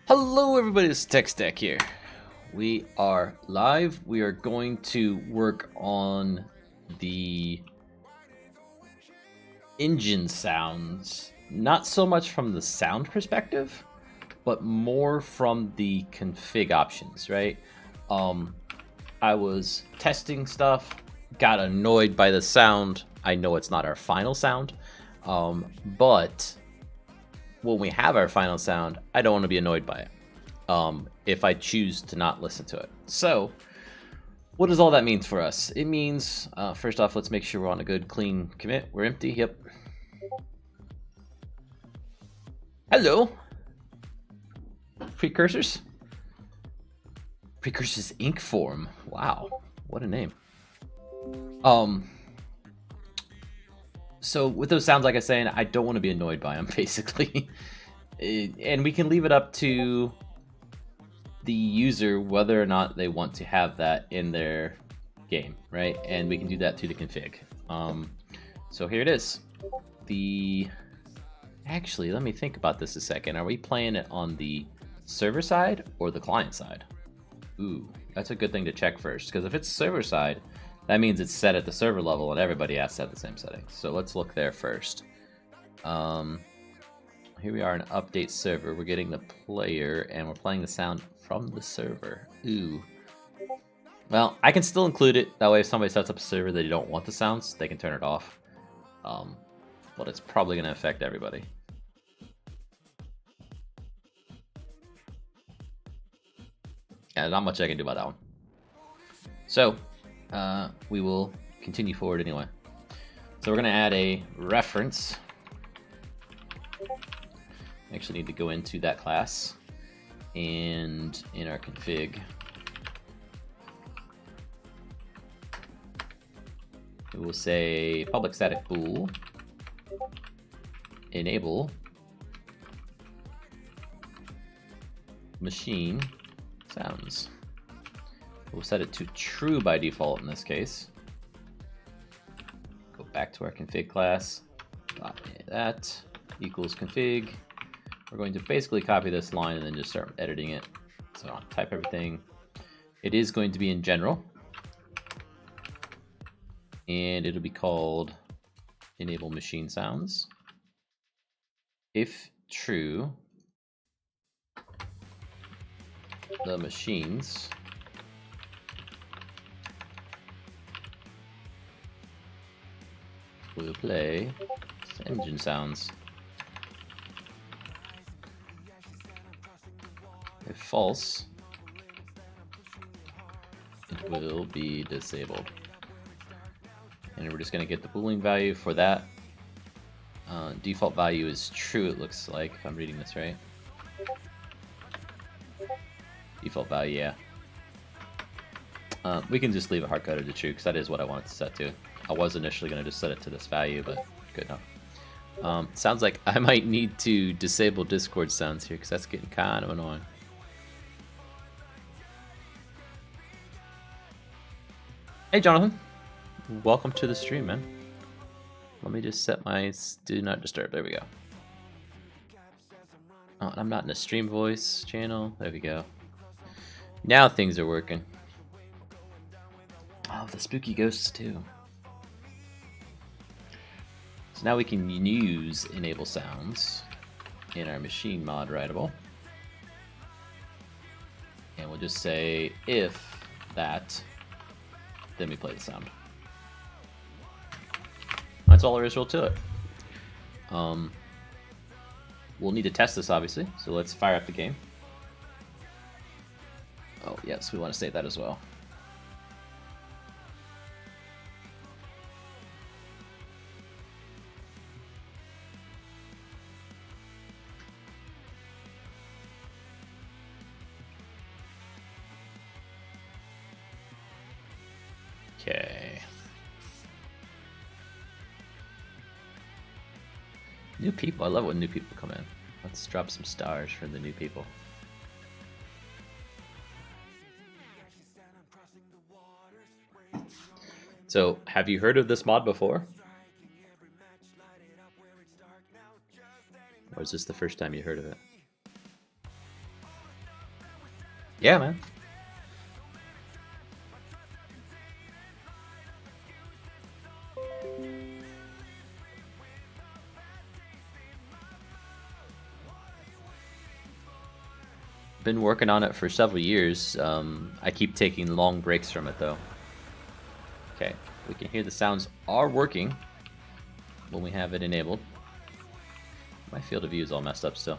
Hello everybody, it's Techstack here. We are live. We are going to work on the engine sounds, not so much from the sound perspective, but more from the config options, right? I was testing stuff, got annoyed by the sound. I know it's not our final sound, but when we have our final sound, I don't want to be annoyed by it if I choose to not listen to it. So what does all that mean for us? It means, first off, let's make sure we're on a good, clean commit. We're empty, yep. Hello. Precursors. Precursors ink form. Wow, what a name. So with those sounds, like I was saying, I don't want to be annoyed by them, basically. And we can leave it up to the user whether or not they want to have that in their game, right? And we can do that through the config. So here it is. Actually, let me think about this a second. Are we playing it on the server side or the client side? Ooh, that's a good thing to check first, because if it's server side, that means it's set at the server level and everybody has to have the same settings. So let's look there first. Here we are in update server. We're getting the player and we're playing the sound from the server. Ooh. Well, I can still include it. That way if somebody sets up a server that they don't want the sounds, they can turn it off. But it's probably going to affect everybody. Yeah, not much I can do about that one. So, we will continue forward anyway. So we're going to add a reference. Actually need to go into that class and in our config we will say public static bool enable machine sounds. We'll set it to true by default in this case. Go back to our config class, that equals config. We're going to basically copy this line and then just start editing it. So I'll type everything. It is going to be in general. And it'll be called enable machine sounds. If true, the machines will play engine sounds. If false, it will be disabled. And we're just going to get the boolean value for that. Default value is true, it looks like, if I'm reading this right. Default value, yeah. We can just leave it hard-coded to true, because that is what I want it to set to. I was initially going to just set it to this value, but good enough. Sounds like I might need to disable Discord sounds here, because that's getting kind of annoying. Hey Jonathan, welcome to the stream, man. Let me just set my do not disturb. There we go. Oh, I'm not in a stream voice channel. There we go. Now things are working. Oh, the spooky ghosts too. So now we can use enable sounds in our machine mod writable. And we'll just say if that, then we play the sound. That's all there is real to it. We'll need to test this obviously, so let's fire up the game. Oh yes, we want to save that as well. Okay. New people. I love when new people come in. Let's drop some stars for the new people. So, have you heard of this mod before? Or is this the first time you heard of it? Yeah, man. Been working on it for several years. I keep taking long breaks from it though. Okay, we can hear the sounds are working when we have it enabled. My field of view is all messed up still.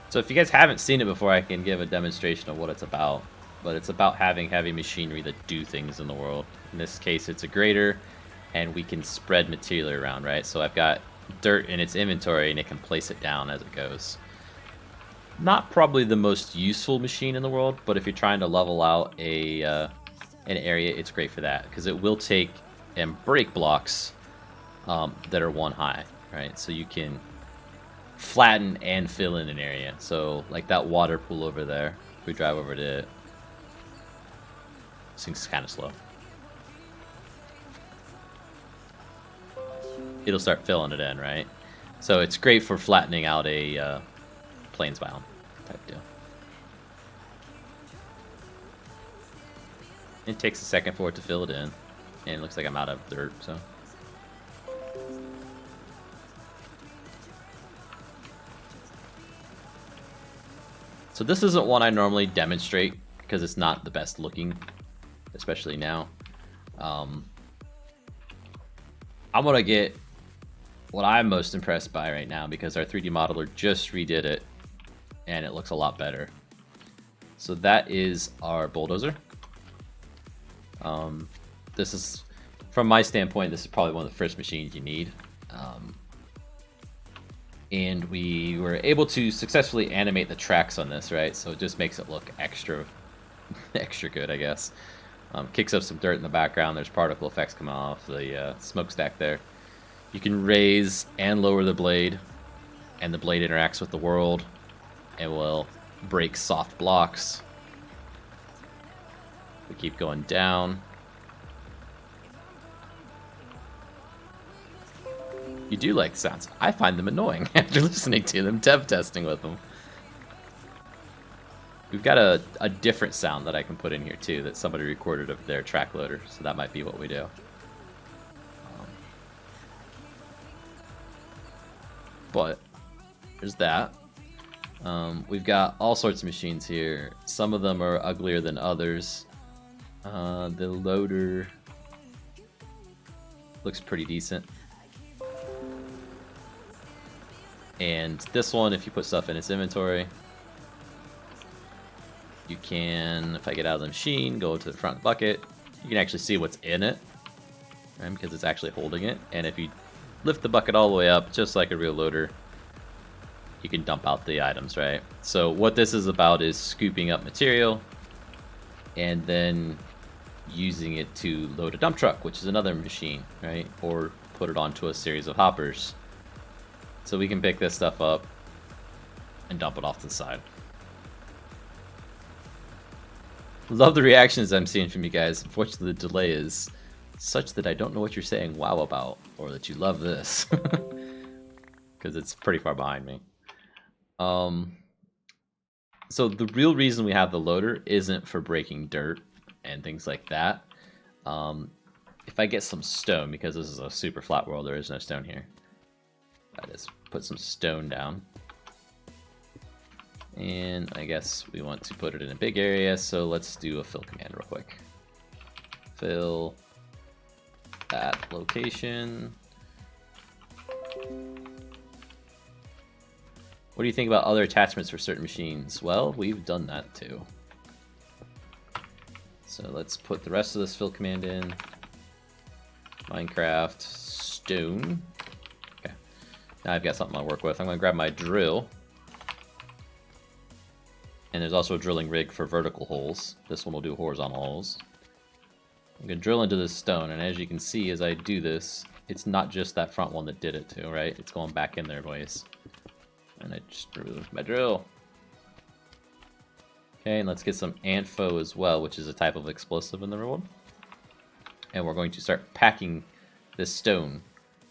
So if you guys haven't seen it before, I can give a demonstration of what it's about. But it's about having heavy machinery that do things in the world. In this case, it's a grader, and we can spread material around, right? So I've got dirt in its inventory, and it can place it down as it goes. Not probably the most useful machine in the world, but if you're trying to level out an area, it's great for that. Because it will take and break blocks that are one high, right? So you can flatten and fill in an area. So like that water pool over there, if we drive over to it, this thing's kind of slow. It'll start filling it in, right? So it's great for flattening out a plains biome type deal. It takes a second for it to fill it in, and it looks like I'm out of dirt, so. So this isn't one I normally demonstrate because it's not the best looking, especially now. I'm gonna get what I'm most impressed by right now because our 3D modeler just redid it and it looks a lot better. So that is our bulldozer. This is, from my standpoint, this is probably one of the first machines you need. And we were able to successfully animate the tracks on this, right? So it just makes it look extra good, I guess. Kicks up some dirt in the background. There's particle effects coming off the smokestack there. You can raise and lower the blade, and the blade interacts with the world and will break soft blocks. We keep going down. You do like the sounds. I find them annoying after listening to them, dev testing with them. We've got a different sound that I can put in here too that somebody recorded of their track loader, so that might be what we do. But there's that. We've got all sorts of machines here. Some of them are uglier than others. The loader looks pretty decent. And this one, if you put stuff in its inventory, you can, if I get out of the machine, go to the front bucket, you can actually see what's in it, right? Because it's actually holding it. And if you lift the bucket all the way up, just like a real loader, you can dump out the items, right? So what this is about is scooping up material and then using it to load a dump truck, which is another machine, right? Or put it onto a series of hoppers. So we can pick this stuff up and dump it off to the side. Love the reactions I'm seeing from you guys. Unfortunately, the delay is such that I don't know what you're saying wow about, or that you love this. Because it's pretty far behind me. So the real reason we have the loader isn't for breaking dirt and things like that. If I get some stone, because this is a super flat world, there is no stone here. I just put some stone down. And I guess we want to put it in a big area, so let's do a fill command real quick. Fill that location. What do you think about other attachments for certain machines? Well, we've done that too. So let's put the rest of this fill command in. Minecraft stone. Okay. Now I've got something to work with. I'm going to grab my drill. And there's also a drilling rig for vertical holes. This one will do horizontal holes. I'm going to drill into this stone, and as you can see as I do this, it's not just that front one that did it too, right? It's going back in there ways. And I just removed my drill. Okay, and let's get some Anfo as well, which is a type of explosive in the real world. And we're going to start packing this stone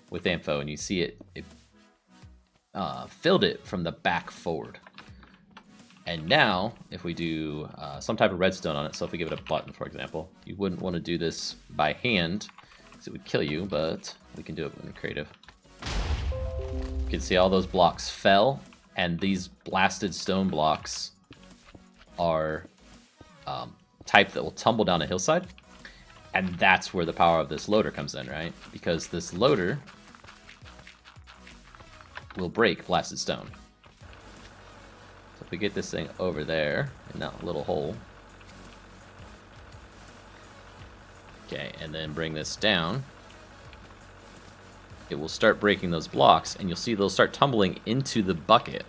with Anfo, and you see it filled it from the back forward. And now, if we do some type of redstone on it, so if we give it a button, for example, you wouldn't want to do this by hand, because it would kill you, but we can do it in creative. You can see all those blocks fell, and these blasted stone blocks are type that will tumble down a hillside, and that's where the power of this loader comes in, right? Because this loader will break blasted stone. So if we get this thing over there in that little hole, okay, and then bring this down, it will start breaking those blocks, and you'll see they'll start tumbling into the bucket,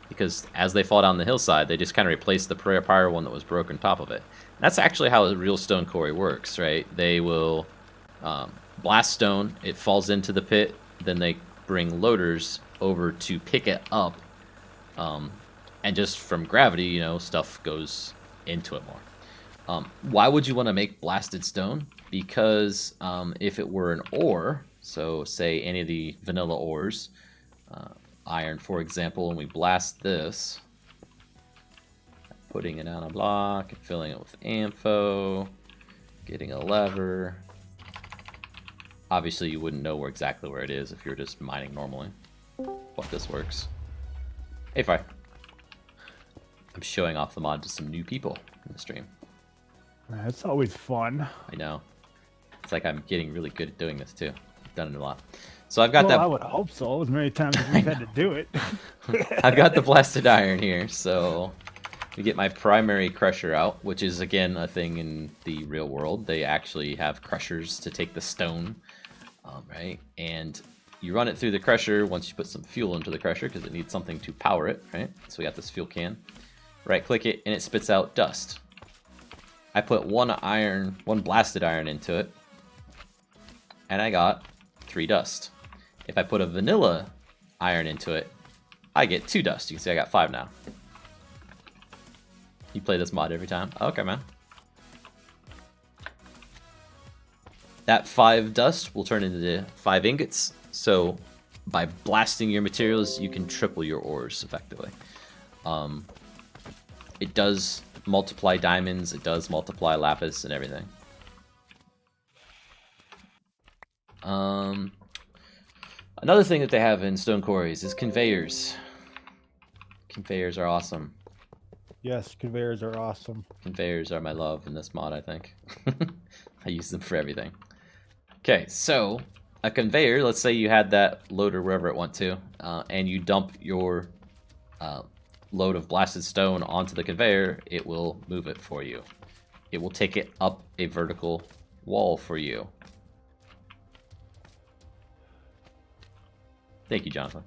because as they fall down the hillside, they just kind of replace the prior one that was broken on top of it. And that's actually how a real stone quarry works, right? They will blast stone, it falls into the pit, then they bring loaders over to pick it up, and just from gravity, you know, stuff goes into it more. Why would you want to make blasted stone? Because if it were an ore, so say any of the vanilla ores, iron for example, and we blast this, putting it on a block and filling it with Anfo, getting a lever. Obviously you wouldn't know exactly where it is if you're just mining normally, but this works. Hey Fi. I'm showing off the mod to some new people in the stream. That's always fun. I know. It's like I'm getting really good at doing this too. I've done it a lot. So I've got well, that. I would hope so, as many times as we've had to do it. I've got the blasted iron here, so we get my primary crusher out, which is again a thing in the real world. They actually have crushers to take the stone, right? And you run it through the crusher once you put some fuel into the crusher because it needs something to power it, right? So we got this fuel can. Right click it and it spits out dust. I put one blasted iron into it, and I got 3 dust. If I put a vanilla iron into it, I get 2 dust. You can see I got 5 now. You play this mod every time? Okay, man. That 5 dust will turn into 5 ingots. So by blasting your materials, you can triple your ores effectively. It does multiply diamonds, it does multiply lapis and everything. Another thing that they have in stone quarries is conveyors. Conveyors are awesome. Yes, conveyors are awesome. Conveyors are my love in this mod, I think. I use them for everything. Okay, so a conveyor, let's say you had that loader wherever it went to, and you dump your load of blasted stone onto the conveyor, it will move it for you. It will take it up a vertical wall for you. Thank you, Jonathan.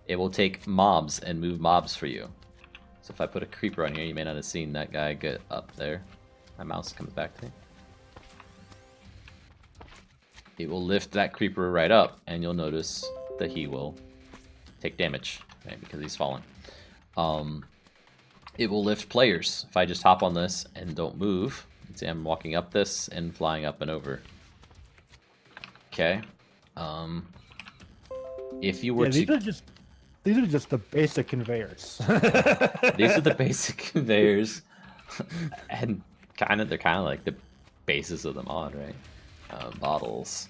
It will take mobs and move mobs for you. So if I put a creeper on here, you may not have seen that guy get up there. My mouse comes back to me. It will lift that creeper right up, and you'll notice that he will take damage, right, because he's fallen. It will lift players. If I just hop on this and don't move, you can see I'm walking up this and flying up and over. Okay. If you were these are just the basic conveyors. These are the basic conveyors, and they're kind of like the basis of the mod, right? Bottles.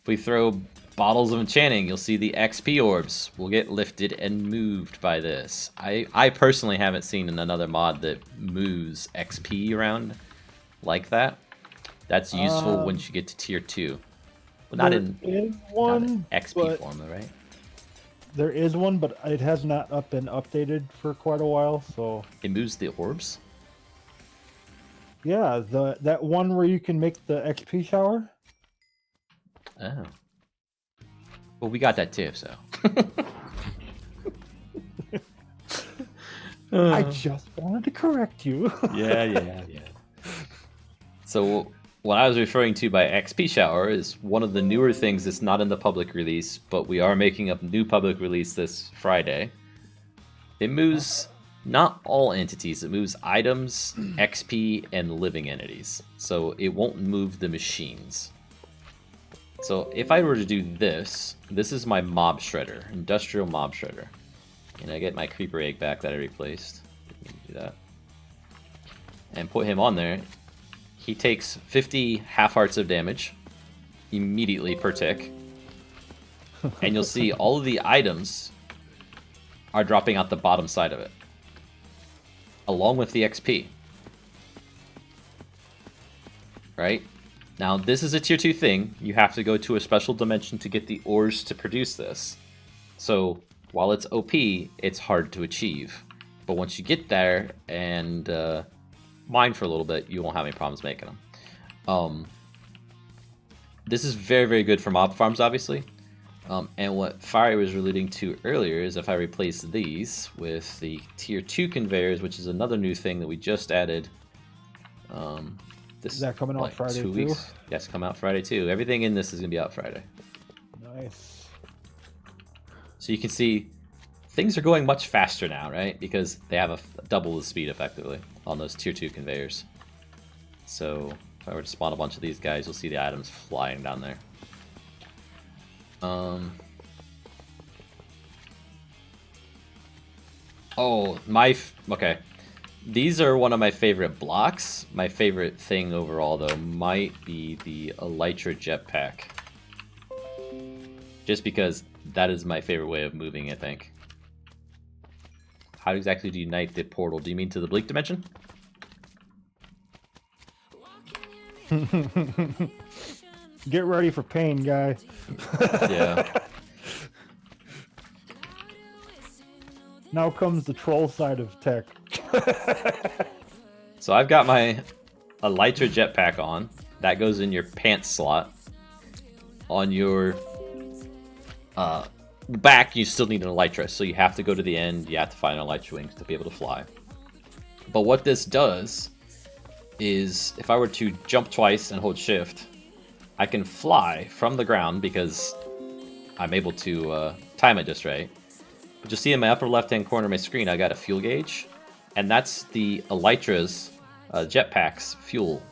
If we throw bottles of enchanting, you'll see the XP orbs will get lifted and moved by this. I personally haven't seen in another mod that moves XP around like that. That's useful once you get to tier 2. Well, not in XP form, though, right? There is one, but it has not been updated for quite a while, so... It moves the orbs? Yeah, that one where you can make the XP shower. Oh. Well, we got that too, so... I just wanted to correct you. Yeah. So what I was referring to by XP Shower is one of the newer things that's not in the public release, but we are making a new public release this Friday. It moves not all entities, it moves items, XP, and living entities. So it won't move the machines. So if I were to do this, this is my mob shredder, industrial mob shredder. And I get my creeper egg back that I replaced. Do that. And put him on there. He takes 50 half hearts of damage immediately per tick. And you'll see all of the items are dropping out the bottom side of it, along with the XP. Right? Now, this is a tier 2 thing. You have to go to a special dimension to get the ores to produce this. So, while it's OP, it's hard to achieve. But once you get there and mine for a little bit, you won't have any problems making them. This is very, very good for mob farms, obviously. And what Fire was alluding to earlier is if I replace these with the tier 2 conveyors, which is another new thing that we just added. This is that coming out Friday 2 weeks? Too? Yes, come out Friday too. Everything in this is going to be out Friday. Nice. So you can see things are going much faster now, right? Because they have double the speed effectively on those tier 2 conveyors. So if I were to spawn a bunch of these guys, you'll see the items flying down there. Okay. These are one of my favorite blocks. My favorite thing overall, though, might be the Elytra jetpack. Just because that is my favorite way of moving, I think. How exactly do you ignite the portal? Do you mean to the bleak dimension? Get ready for pain, guy. Yeah. Now comes the troll side of tech. So I've got my Elytra jetpack on. That goes in your pants slot. On your back, you still need an Elytra, so you have to go to the end. You have to find an Elytra wings to be able to fly. But what this does is, if I were to jump twice and hold shift, I can fly from the ground because I'm able to time it just right. But you'll see in my upper left-hand corner of my screen, I got a fuel gauge. And that's the Elytra's jetpack's fuel.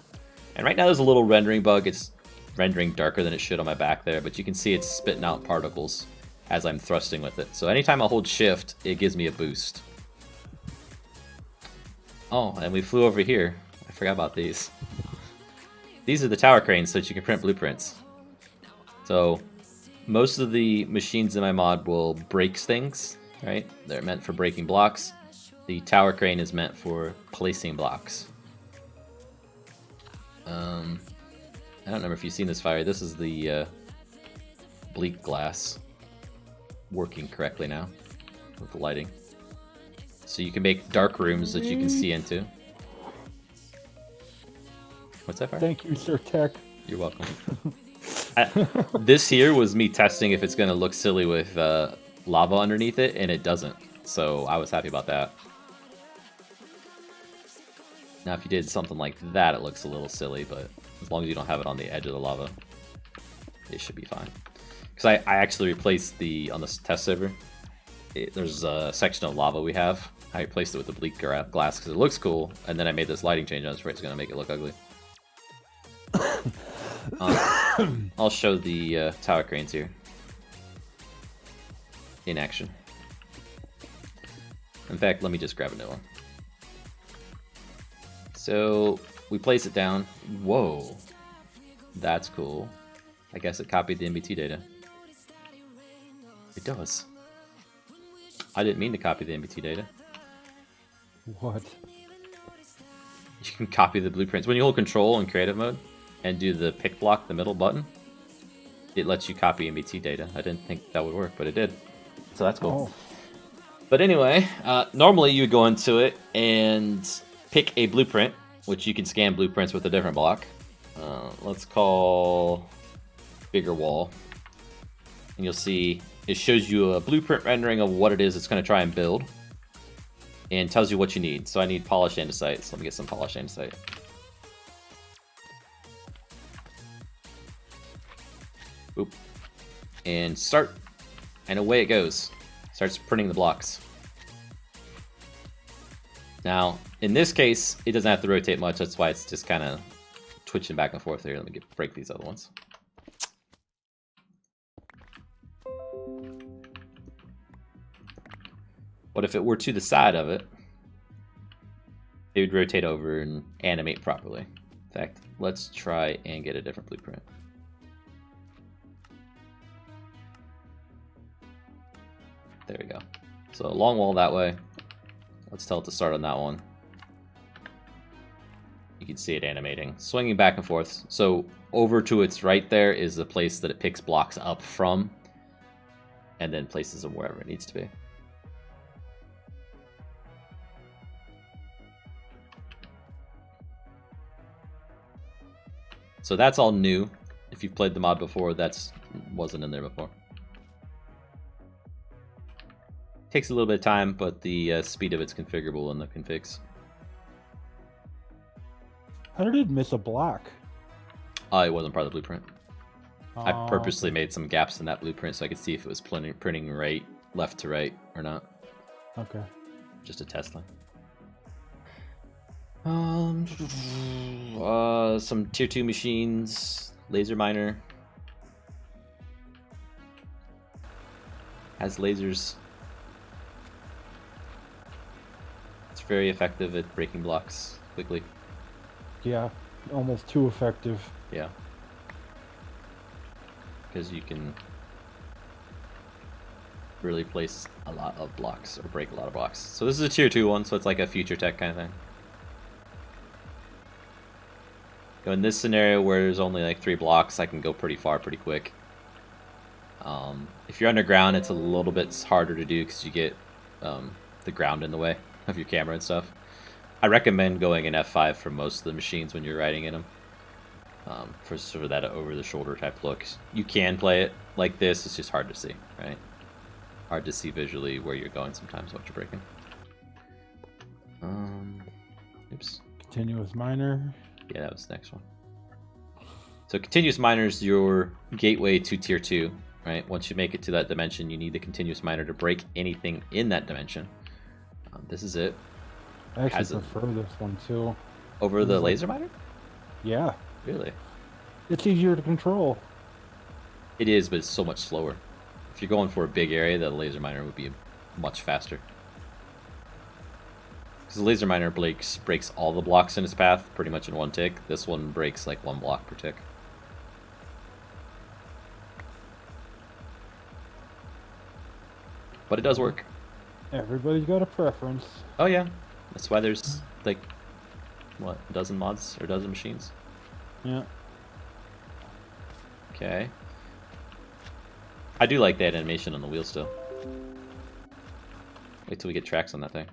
And right now there's a little rendering bug. It's rendering darker than it should on my back there, but you can see it's spitting out particles as I'm thrusting with it. So anytime I hold shift, it gives me a boost. Oh, and we flew over here. I forgot about these. These are the tower cranes so that you can print blueprints. So most of the machines in my mod will break things, right? They're meant for breaking blocks. The tower crane is meant for placing blocks. I don't remember if you've seen this, Fire. This is the bleak glass working correctly now with the lighting. So you can make dark rooms that you can see into. What's that, Fire? Thank you, Sir Tech. You're welcome. This here was me testing if it's going to look silly with lava underneath it, and it doesn't. So I was happy about that. Now if you did something like that, it looks a little silly, but as long as you don't have it on the edge of the lava, it should be fine. Because I actually replaced on this test server, there's a section of lava we have. I replaced it with the bleak glass because it looks cool, and then I made this lighting change on it, it's going to make it look ugly. I'll show the tower cranes here in action. In fact, let me just grab a new one. So we place it down. Whoa, that's cool. I guess it copied the MBT data. It does. I didn't mean to copy the MBT data. What? You can copy the blueprints. When you hold control in creative mode and do the pick block, the middle button, it lets you copy MBT data. I didn't think that would work, but it did. So that's cool. Oh. But anyway, normally you would go into it and pick a blueprint, which you can scan blueprints with a different block. Let's call bigger wall. And you'll see it shows you a blueprint rendering of what it is it's going to try and build. And tells you what you need. So I need polished andesite, so let me get some polished andesite. Boop. And start. And away it goes. Starts printing the blocks. Now, in this case, it doesn't have to rotate much. That's why it's just kind of twitching back and forth here. Let me break these other ones. But if it were to the side of it, it would rotate over and animate properly. In fact, let's try and get a different blueprint. There we go. So a long wall that way. Let's tell it to start on that one. You can see it animating, swinging back and forth. So over to its right there is the place that it picks blocks up from and then places them wherever it needs to be. So that's all new. If you've played the mod before, that's wasn't in there before. Takes a little bit of time, but the speed of it's configurable in the configs. How did it miss a block? It wasn't part of the blueprint. I Oh, purposely made some gaps in that blueprint so I could see if it was printing right, left to right, or not. Okay. Just a test line. Some tier 2 machines, laser miner. Has lasers. It's very effective at breaking blocks quickly. Yeah, almost too effective. Yeah. Because you can really place a lot of blocks or break a lot of blocks. So this is a tier 2 one, so it's like a future tech kind of thing. So in this scenario where there's only like 3 blocks, I can go pretty far pretty quick. If you're underground, it's a little bit harder to do because you get the ground in the way of your camera and stuff. I recommend going in F5 for most of the machines when you're riding in them. For sort of that over-the-shoulder type look. You can play it like this, it's just hard to see, right? Hard to see visually where you're going sometimes, what you're breaking. Oops. Continuous miner. Yeah, that was the next one. So continuous miner is your gateway to tier 2, right? Once you make it to that dimension, you need the continuous miner to break anything in that dimension. This is it. I actually prefer this one too. Over the laser miner? Yeah. Really? It's easier to control. It is, but it's so much slower. If you're going for a big area, the laser miner would be much faster. Because the laser miner breaks all the blocks in its path pretty much in one tick. This one breaks like 1 block per tick. But it does work. Everybody's got a preference. Oh yeah, that's why there's like, what, a dozen mods or a dozen machines? Yeah. Okay. I do like that animation on the wheel still. Wait till we get tracks on that thing.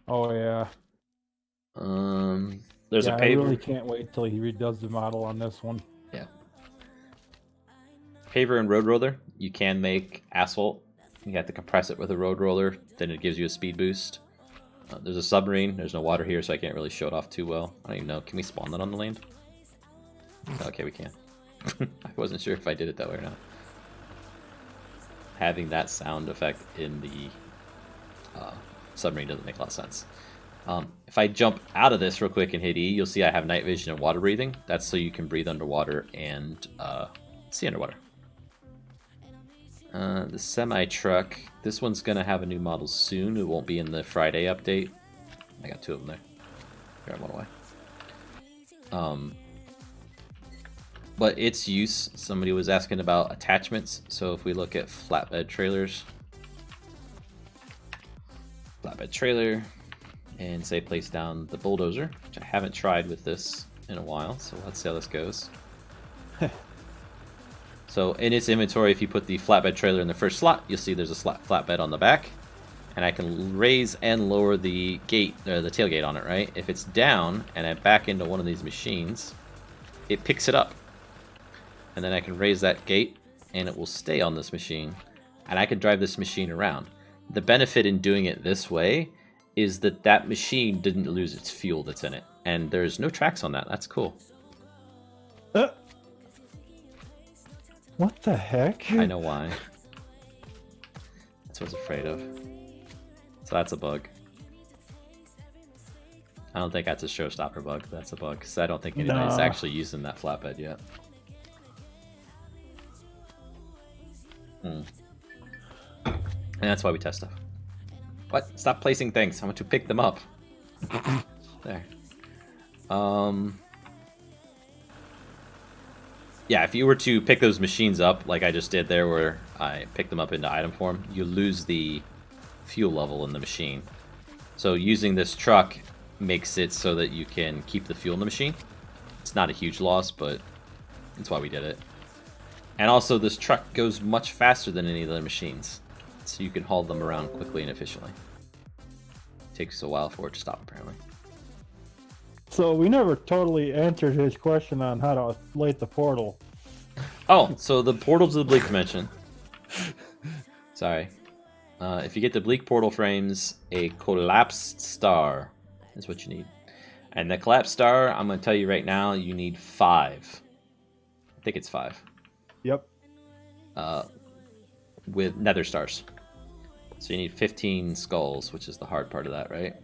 Oh yeah. There's a paver. I really can't wait till he redoes the model on this one. Yeah. Paver and road roller. You can make asphalt. You have to compress it with a road roller. Then it gives you a speed boost. There's a submarine. There's no water here, so I can't really show it off too well. I don't even know. Can we spawn that on the land? Okay, we can. I wasn't sure if I did it that way or not. Having that sound effect in the submarine doesn't make a lot of sense. If I jump out of this real quick and hit E, you'll see I have night vision and water breathing. That's so you can breathe underwater and see underwater. The semi-truck. This one's going to have a new model soon. It won't be in the Friday update. I got 2 of them there. Grab one away. But its use, somebody was asking about attachments. So if we look at flatbed trailers. Flatbed trailer. And say place down the bulldozer, which I haven't tried with this in a while. So let's see how this goes. So in its inventory, if you put the flatbed trailer in the first slot, you'll see there's a flatbed on the back. And I can raise and lower the gate, or the tailgate on it, right? If it's down and I back into one of these machines, it picks it up. And then I can raise that gate and it will stay on this machine. And I can drive this machine around. The benefit in doing it this way is that that machine didn't lose its fuel that's in it. And there's no tracks on that. That's cool. What the heck? I know why. That's what I was afraid of. So that's a bug. I don't think that's a showstopper bug. That's a bug, because I don't think anybody's Nah. actually using that flatbed yet. And that's why we test stuff. What? Stop placing things. I want to pick them up. There. Yeah, if you were to pick those machines up, like I just did there, where I picked them up into item form, you lose the fuel level in the machine. So using this truck makes it so that you can keep the fuel in the machine. It's not a huge loss, but that's why we did it. And also, this truck goes much faster than any of the other machines, so you can haul them around quickly and efficiently. It takes a while for it to stop, apparently. So we never totally answered his question on how to light the portal. Oh, so the portal to the Bleak Dimension. Sorry. If you get the Bleak Portal frames, a collapsed star is what you need. And the collapsed star, I'm going to tell you right now, you need 5. I think it's 5. Yep. With nether stars. So you need 15 skulls, which is the hard part of that, right?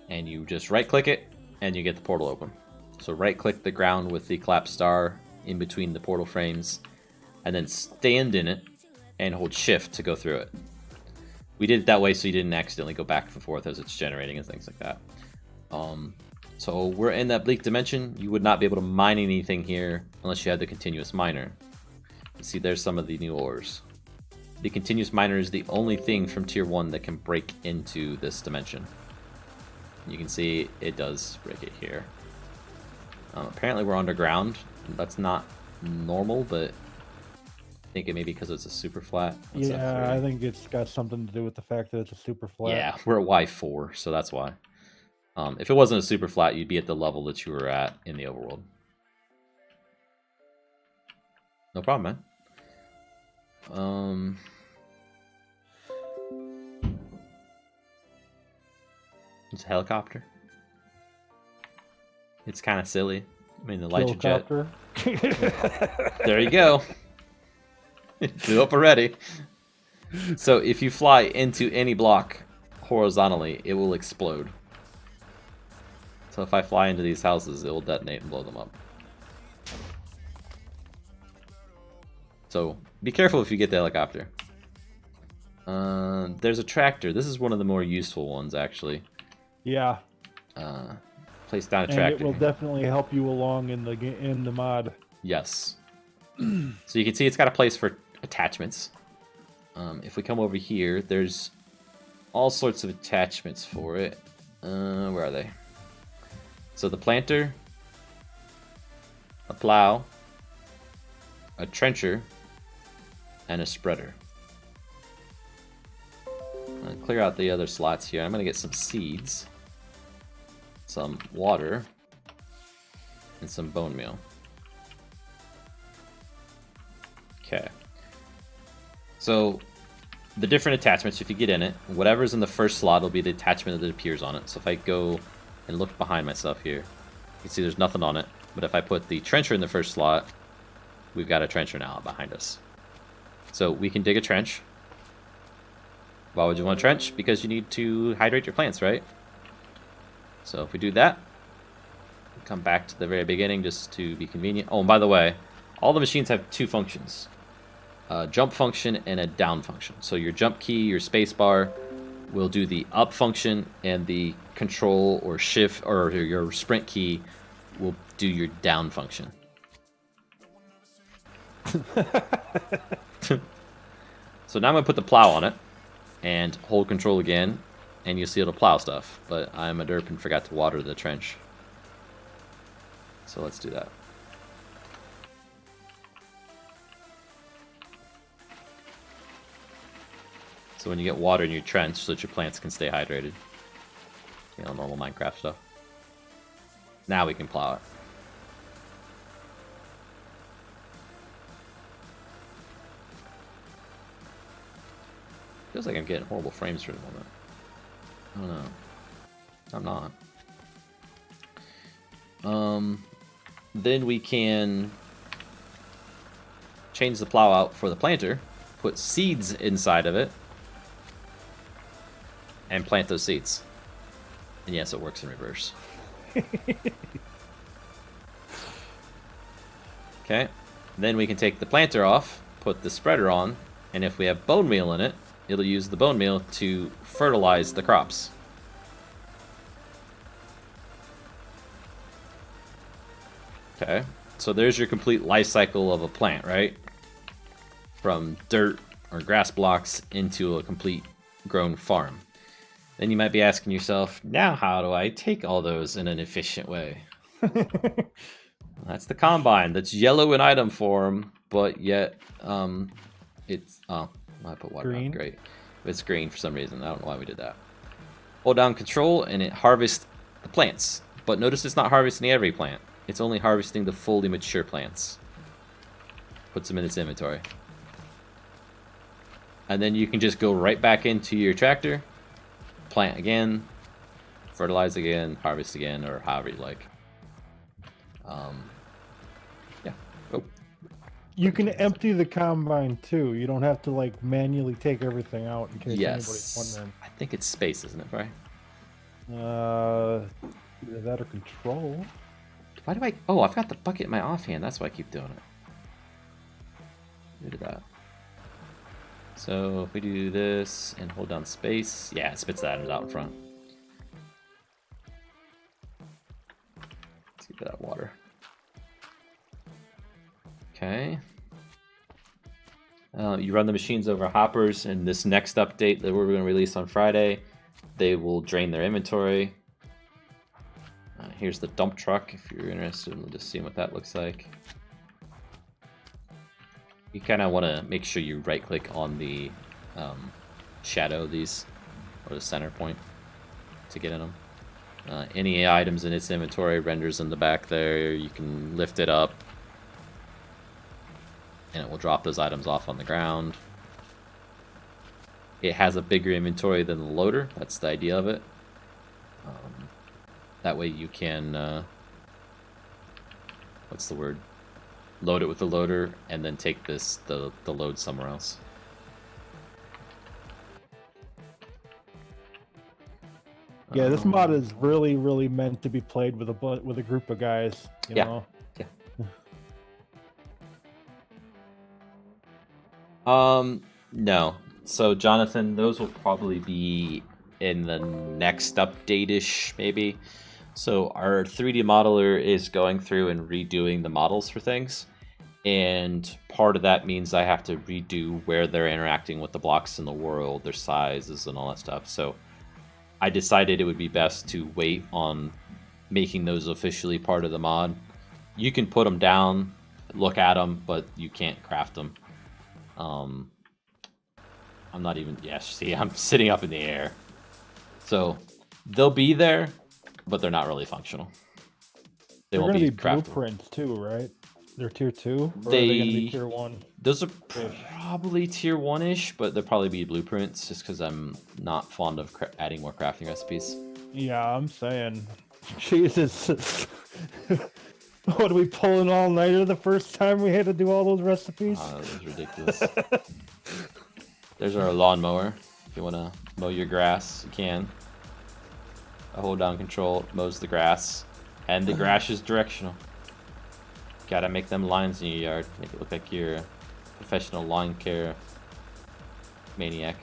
And you just right-click it, and you get the portal open. So right-click the ground with the collapsed star in between the portal frames, and then stand in it, and hold shift to go through it. We did it that way so you didn't accidentally go back and forth as it's generating and things like that. So we're in that Bleak Dimension. You would not be able to mine anything here unless you had the continuous miner. You see, there's some of the new ores. The continuous miner is the only thing from tier 1 that can break into this dimension. You can see it does break it here. Apparently we're underground. That's not normal, but I think it may be because it's a super flat. Yeah, I think it's got something to do with the fact that it's a super flat. Yeah, we're at Y4, so that's why. If it wasn't a super flat, you'd be at the level that you were at in the overworld. No problem, man. It's a helicopter. It's kind of silly. I mean, the light jet. There you go. It blew up already. So if you fly into any block horizontally, it will explode. So if I fly into these houses, it will detonate and blow them up. So be careful if you get the helicopter. There's a tractor. This is one of the more useful ones, actually. Yeah. Place down a tractor. And it will definitely help you along in the mod. Yes. So you can see it's got a place for attachments. If we come over here, there's all sorts of attachments for it. Where are they? So the planter, a plow, a trencher, and a spreader. I'll clear out the other slots here. I'm going to get some seeds, some water, and some bone meal. Okay. So the different attachments, if you get in it, whatever's in the first slot will be the attachment that appears on it. So if I go and look behind myself here, you can see there's nothing on it. But if I put the trencher in the first slot, we've got a trencher now behind us. So we can dig a trench. Why would you want a trench? Because you need to hydrate your plants, right? So if we do that, come back to the very beginning just to be convenient. Oh, and by the way, all the machines have 2 functions. A jump function and a down function. So your jump key, your space bar, will do the up function, and the control or shift or your sprint key will do your down function. So now I'm going to put the plow on it and hold control again, and you'll see it'll plow stuff. But I'm a derp and forgot to water the trench. So let's do that. So when you get water in your trench, so that your plants can stay hydrated. You know, normal Minecraft stuff. Now we can plow it. Feels like I'm getting horrible frames for the moment. I don't know. I'm not. Then we can change the plow out for the planter, put seeds inside of it, and plant those seeds. And yes, it works in reverse. Okay, then we can take the planter off, put the spreader on, and if we have bone meal in it, it'll use the bone meal to fertilize the crops. Okay, so there's your complete life cycle of a plant, right? From dirt or grass blocks into a complete grown farm. Then you might be asking yourself, now how do I take all those in an efficient way? That's the combine. That's yellow in item form, but yet it's I put water Green? on. Great. It's green for some reason. I don't know why we did that. Hold down control and it harvests the plants. But notice it's not harvesting every plant. It's only harvesting the fully mature plants. Puts them in its inventory. And then you can just go right back into your tractor, plant again, fertilize again, harvest again, or however you like. Yeah. Oh. You can empty the combine too. You don't have to like manually take everything out in case anybody's Yes. wondering. I think it's space, isn't it, Bri? Either that or control. Why do I... Oh, I've got the bucket in my offhand. That's why I keep doing it. Who did that? So if we do this and hold down space, yeah, it spits that out in front. Let's get that water. Okay. You run the machines over hoppers, and this next update that we're going to release on Friday, they will drain their inventory. Here's the dump truck if you're interested in just seeing what that looks like. You kind of want to make sure you right click on the shadow of these, or the center point, to get in them. Any items in its inventory renders in the back there. You can lift it up and it will drop those items off on the ground. It has a bigger inventory than the loader. That's the idea of it. That way you can, what's the word? Load it with the loader and then take the load somewhere else. Yeah, this mod is really meant to be played with a group of guys. You know? No. So Jonathan, those will probably be in the next update-ish, maybe. So our 3D modeler is going through and redoing the models for things. And part of that means I have to redo where they're interacting with the blocks in the world, their sizes, and all that stuff. So I decided it would be best to wait on making those officially part of the mod. You can put them down, look at them, but you can't craft them. I'm not even... Yeah, see, I'm sitting up in the air. So they'll be there, but they're not really functional. They won't be craftable. Blueprints too, right? They're tier 2? Or They... are they gonna be tier 1? Those are probably tier 1-ish, but they'll probably be blueprints just because I'm not fond of adding more crafting recipes. Yeah, I'm saying. Jesus. What, are we pulling all-nighter the first time we had to do all those recipes? That was ridiculous. There's our lawnmower. If you want to mow your grass, you can. I hold down control, it mows the grass. And the grass is directional. Gotta make them lines in your yard. Make it look like you're a professional lawn care maniac.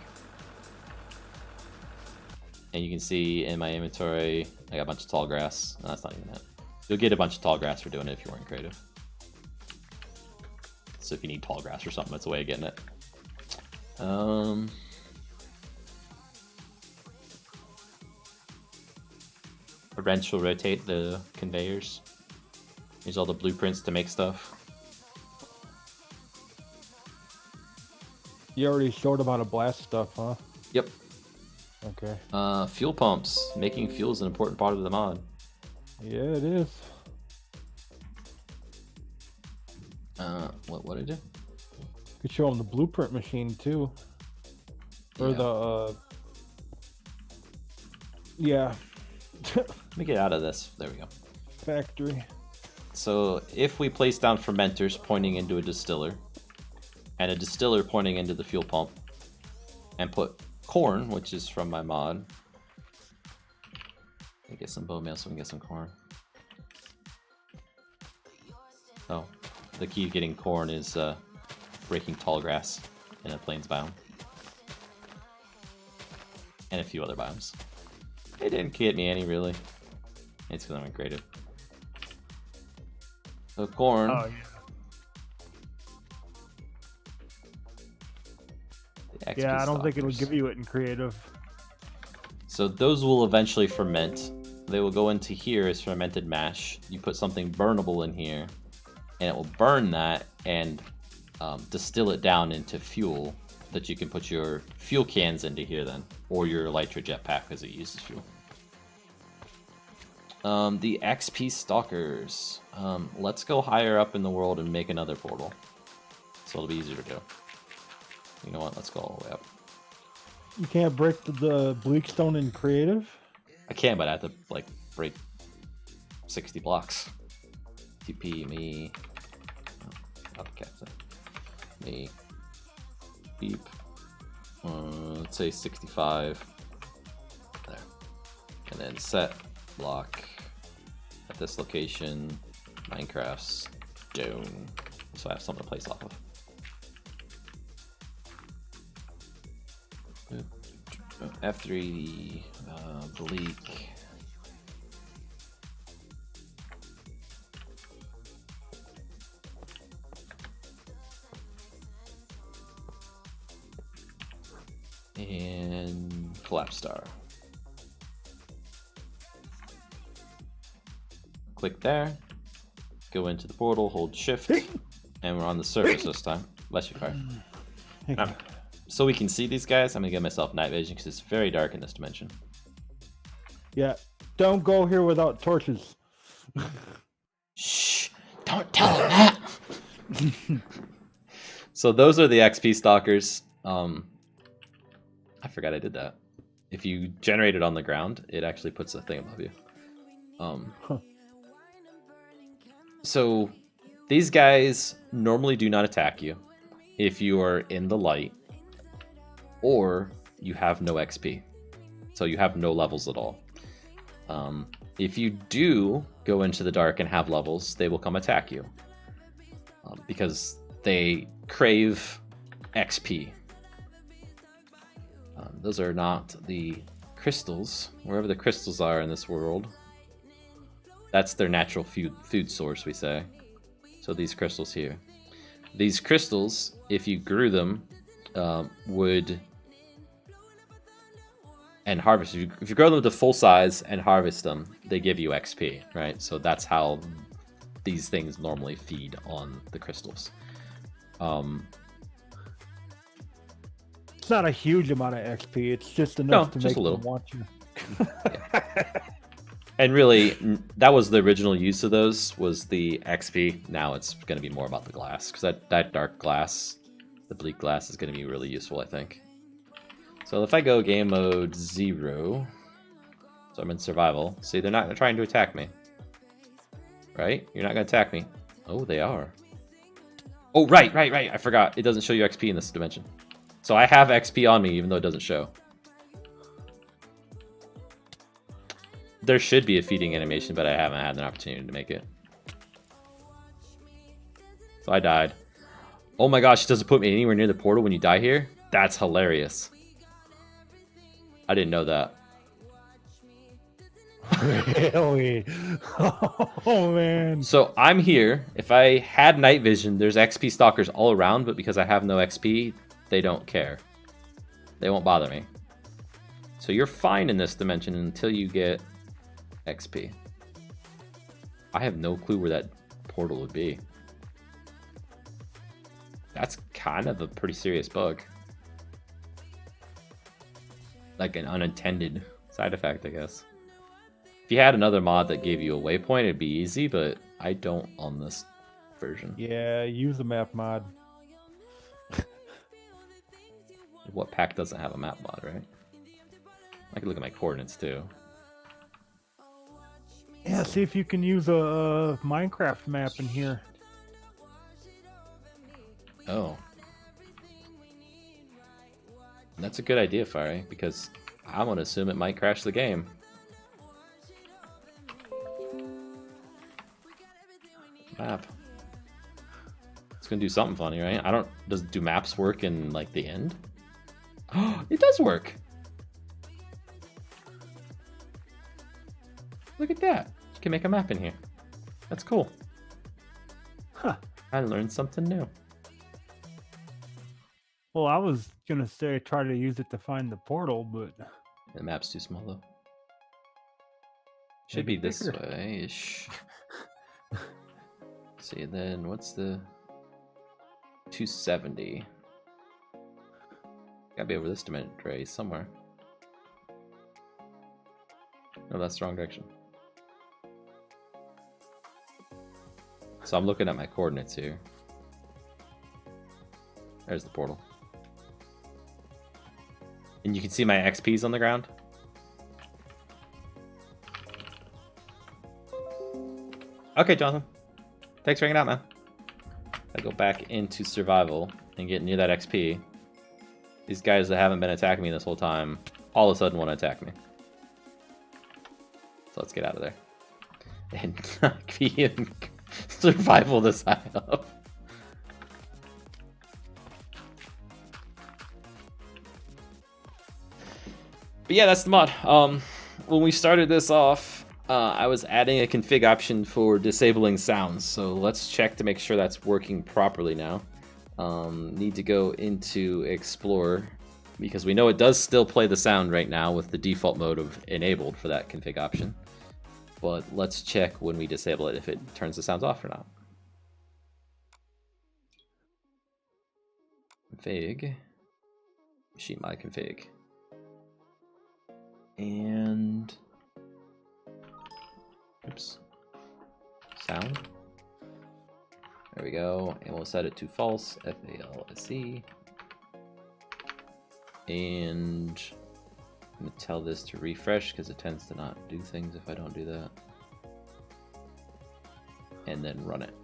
And you can see in my inventory, I got a bunch of tall grass. No, that's not even it. You'll get a bunch of tall grass for doing it if you weren't creative. So if you need tall grass or something, that's a way of getting it. A wrench will rotate the conveyors. Use all the blueprints to make stuff. You already showed them how to blast stuff, huh? Yep. Okay. Fuel pumps. Making fuel is an important part of the mod. Yeah, it is. What did it do? You could show them the blueprint machine too. Or Yeah. Yeah. Let me get out of this. There we go. Factory. So if we place down fermenters pointing into a distiller, and a distiller pointing into the fuel pump, and put corn, which is from my mod. And get some bone meal so we can get some corn. Oh, the key to getting corn is breaking tall grass in a plains biome. And a few other biomes. It didn't get me any, really. It's because I'm creative. So corn. Oh, yeah. Yeah, I don't think it'll give you it in creative. So those will eventually ferment. They will go into here as fermented mash. You put something burnable in here, and it will burn that and distill it down into fuel that you can put your fuel cans into here then, or your Elytra jetpack because it uses fuel. The XP Stalkers. Let's go higher up in the world and make another portal, so it'll be easier to go. You know what? Let's go all the way up. You can't break the bleakstone in creative? I can, but I have to like break 60 blocks. TP me. Oh, captain. Me. Beep. Let's say 65. There. And then set block at this location. Minecraft stone. So I have something to place off of. F3 bleak. And collapse star. Click there. Go into the portal, hold shift, and we're on the surface this time. Bless you, fire. So we can see these guys. I'm gonna give myself night vision because it's very dark in this dimension. Yeah, don't go here without torches. Shh! Don't tell him that. So those are the XP stalkers. I forgot I did that. If you generate it on the ground, it actually puts a thing above you. So these guys normally do not attack you if you are in the light or you have no XP. So you have no levels at all. If you do go into the dark and have levels, they will come attack you because they crave XP. Those are not the crystals. Wherever the crystals are in this world, that's their natural food source, we say. So these crystals here. These crystals, if you grew them, would... and harvest. If you grow them to full size and harvest them, they give you XP, right? So that's how these things normally feed on the crystals. It's not a huge amount of XP. It's just enough to make them want you. Yeah. And really, that was the original use of those, was the XP. Now it's going to be more about the glass, because that dark glass, the bleak glass, is going to be really useful, I think. So if I go game mode 0, so I'm in survival. See, they're not trying to attack me. Right? You're not going to attack me. Oh, they are. Oh, right. I forgot. It doesn't show you XP in this dimension. So I have XP on me, even though it doesn't show. There should be a feeding animation, but I haven't had an opportunity to make it. So I died. Oh my gosh, it doesn't put me anywhere near the portal when you die here? That's hilarious. I didn't know that. Really? Oh man. So I'm here. If I had night vision, there's XP stalkers all around, but because I have no XP, they don't care. They won't bother me. So you're fine in this dimension until you get XP. I have no clue where that portal would be. That's kind of a pretty serious bug. Like an unintended side effect, I guess. If you had another mod that gave you a waypoint, it'd be easy, but I don't on this version. Yeah, use the map mod. What pack doesn't have a map mod, right? I can look at my coordinates too. Yeah, see if you can use a Minecraft map in here. Oh. That's a good idea, Fire, because I'm gonna assume it might crash the game. Map. It's gonna do something funny, right? I don't. Do maps work in like the end? It does work. Look at that. You can make a map in here. That's cool. Huh. I learned something new. Well, I was gonna say try to use it to find the portal, but The map's too small though. Should be this way-ish. See, then what's the 270? Gotta be over this dimension tray somewhere. No, that's the wrong direction. So I'm looking at my coordinates here. There's the portal. And you can see my XPs on the ground. Okay, Jonathan. Thanks for hanging out, man. I go back into survival and get near that XP. These guys that haven't been attacking me this whole time, all of a sudden want to attack me. So let's get out of there. And be in survival this high up. But yeah, that's the mod. When we started this off, I was adding a config option for disabling sounds. So let's check to make sure that's working properly now. Need to go into Explorer because we know it does still play the sound right now with the default mode of enabled for that config option. But let's check when we disable it if it turns the sounds off or not. Config. Machine my config. And oops, sound. There we go, and we'll set it to false, FALSE. And I'm gonna tell this to refresh because it tends to not do things if I don't do that. And then run it.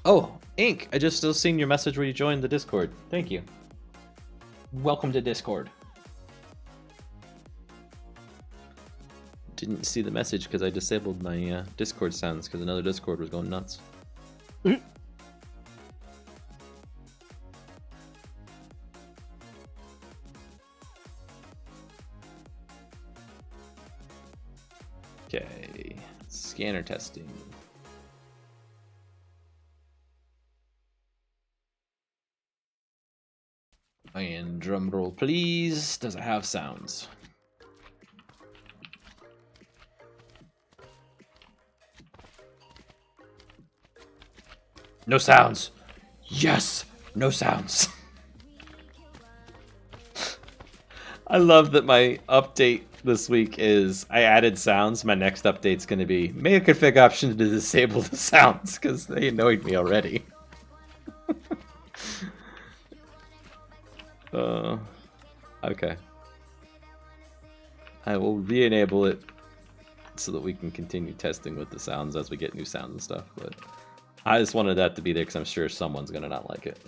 Oh, Ink, I just still seen your message where you joined the Discord. Thank you. Welcome to Discord. Didn't see the message because I disabled my Discord sounds because another Discord was going nuts. Okay, scanner testing. And drum roll, please. Does it have sounds? No sounds. Yes, no sounds. I love that my update this week is I added sounds. My next update's going to be make a config option to disable the sounds because they annoyed me already. Okay. I will re-enable it so that we can continue testing with the sounds as we get new sounds and stuff, but I just wanted that to be there because I'm sure someone's gonna not like it.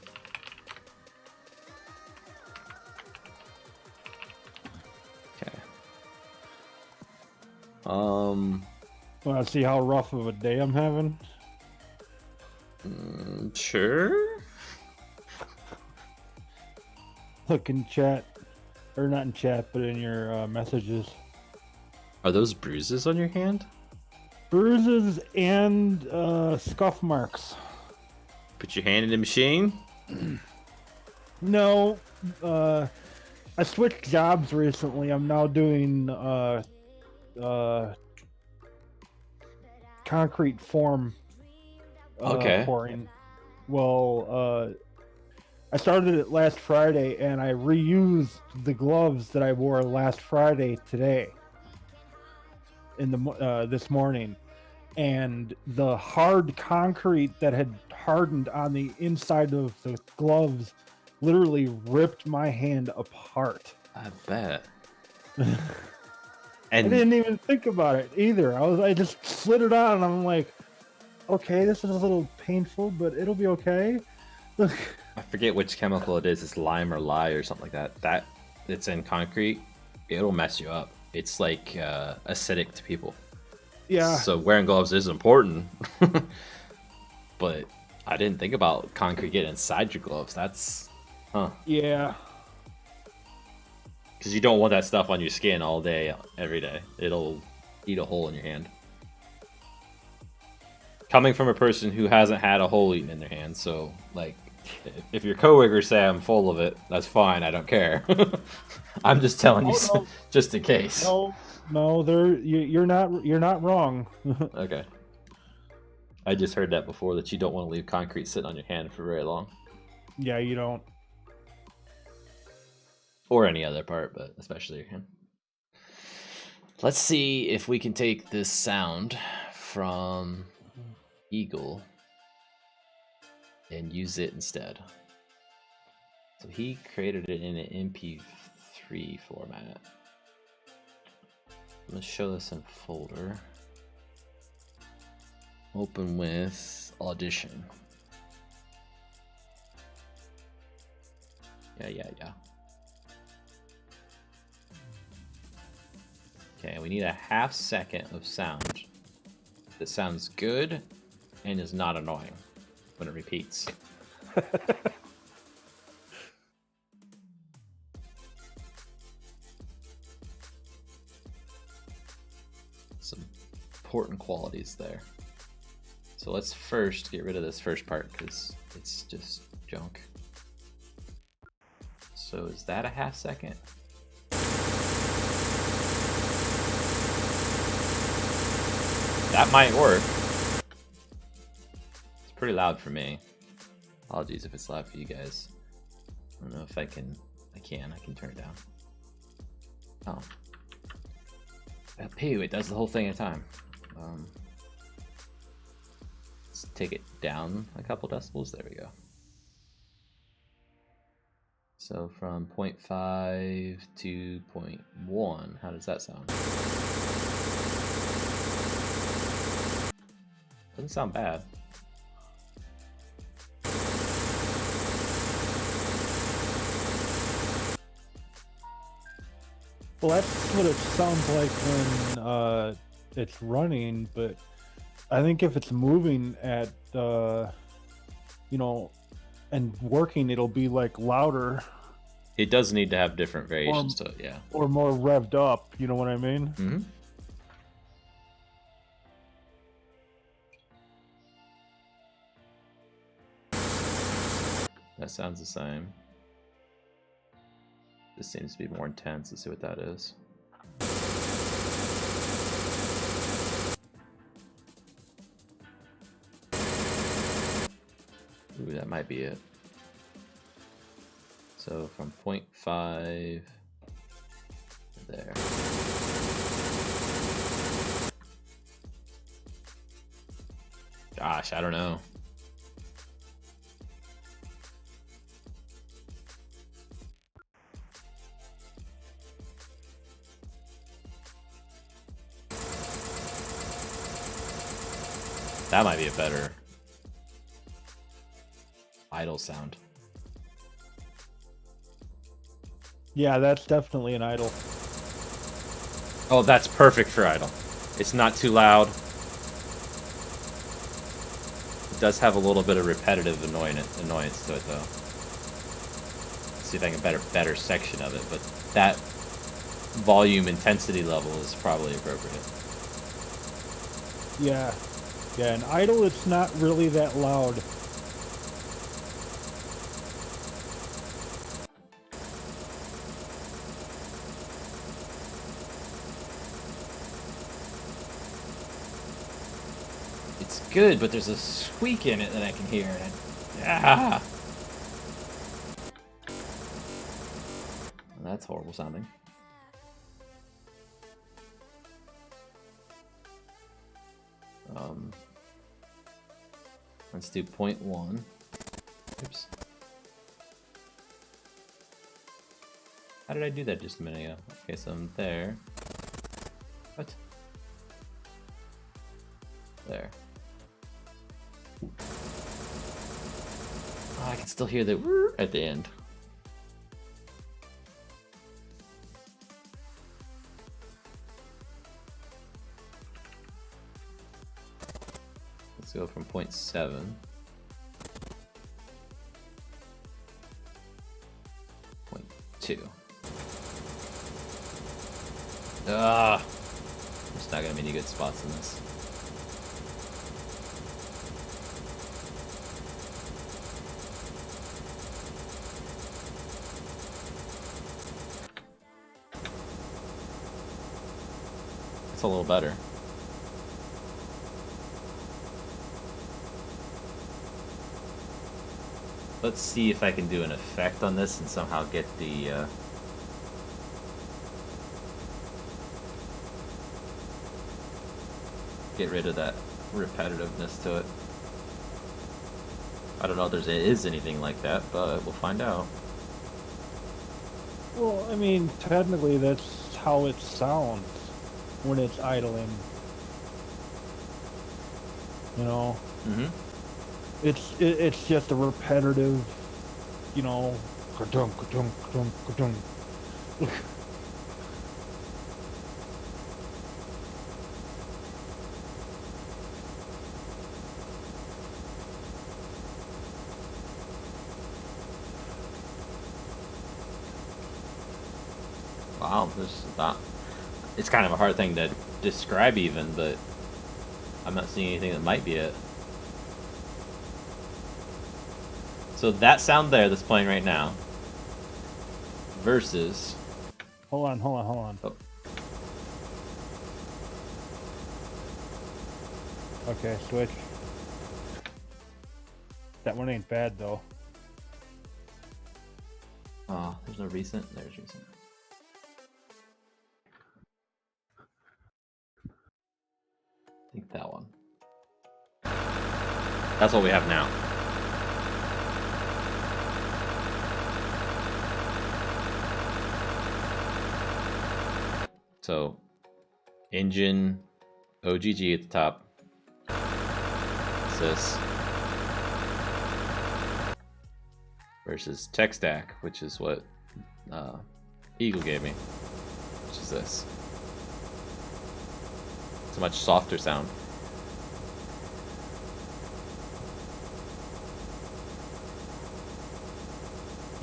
Okay. Want to see how rough of a day I'm having? Sure. Look in chat, or not in chat, but in your messages. Are those bruises on your hand? Bruises and scuff marks. Put your hand in the machine? No, I switched jobs recently. I'm now doing concrete form Okay. pouring. Well, I started it last Friday, and I reused the gloves that I wore last Friday today. In the this morning, and the hard concrete that had hardened on the inside of the gloves literally ripped my hand apart. I bet. I And didn't even think about it either. I just slid it on and I'm like, okay, this is a little painful, but it'll be okay. I forget which chemical it is. It's lime or lye or something like that. That it's in concrete. It'll mess you up. It's like acidic to people. Yeah. So wearing gloves is important. But I didn't think about concrete getting inside your gloves. That's, Yeah. because you don't want that stuff on your skin all day, every day. It'll eat a hole in your hand. Coming from a person who hasn't had a hole eaten in their hand, so like, if your coworkers say I'm full of it, that's fine. I don't care. I'm just telling you, no. just in case. No, you're not wrong. Okay. I just heard that before, that you don't want to leave concrete sitting on your hand for very long. Yeah, you don't. Or any other part, but especially your hand. Let's see if we can take this sound from Eagle and use it instead. So he created it in an MP3 format. I'm gonna show this in folder. Open with Audition. Yeah. Okay, we need a half second of sound that sounds good and is not annoying when it repeats. Some important qualities there. So let's first get rid of this first part because it's just junk. So is that a half second? That might work. It's pretty loud for me. Apologies if it's loud for you guys. I don't know if I can. I can turn it down. Oh. Pew, it does the whole thing at a time. Let's take it down a couple decibels. There we go. So from 0.5 to 0.1, how does that sound? Doesn't sound bad. Well, that's what it sounds like when it's running, but I think if it's moving at and working, it'll be like louder. It does need to have different variations to it, yeah. Or more revved up, you know what I mean? Mm-hmm. That sounds the same. This seems to be more intense. Let's see what that is. Ooh, that might be it. So from 0.5 to there. Gosh, I don't know. That might be a better idle sound. Yeah, that's definitely an idle. Oh, that's perfect for idle. It's not too loud. It does have a little bit of repetitive annoyance to it, though. Let's see if I can get a better section of it, but that volume intensity level is probably appropriate. Yeah. Yeah, an idle, it's not really that loud. It's good, but there's a squeak in it that I can hear. And that's horrible sounding. Let's do 0.1. Oops. How did I do that just a minute ago? Okay, so I'm there. What? There. Oh, I can still hear the whir at the end. Let's go from 0.7. 0.2. Ah, there's not gonna be any good spots in this. It's a little better. Let's see if I can do an effect on this and somehow get the get rid of that repetitiveness to it. I don't know if there is anything like that, but we'll find out. Well, I mean, technically that's how it sounds when it's idling. You know? Mm-hmm. It's just a repetitive, you know, ka-dunk, ka-dunk, ka-dunk, ka-dunk. Wow, this is not. It's kind of a hard thing to describe even, but I'm not seeing anything that might be it. So that sound there that's playing right now versus. Hold on. Oh. Okay, switch. That one ain't bad though. Oh, there's no recent. There's recent. I think that one. That's what we have now. So, engine, OGG at the top. This versus Techstack, which is what Eagle gave me, which is this. It's a much softer sound.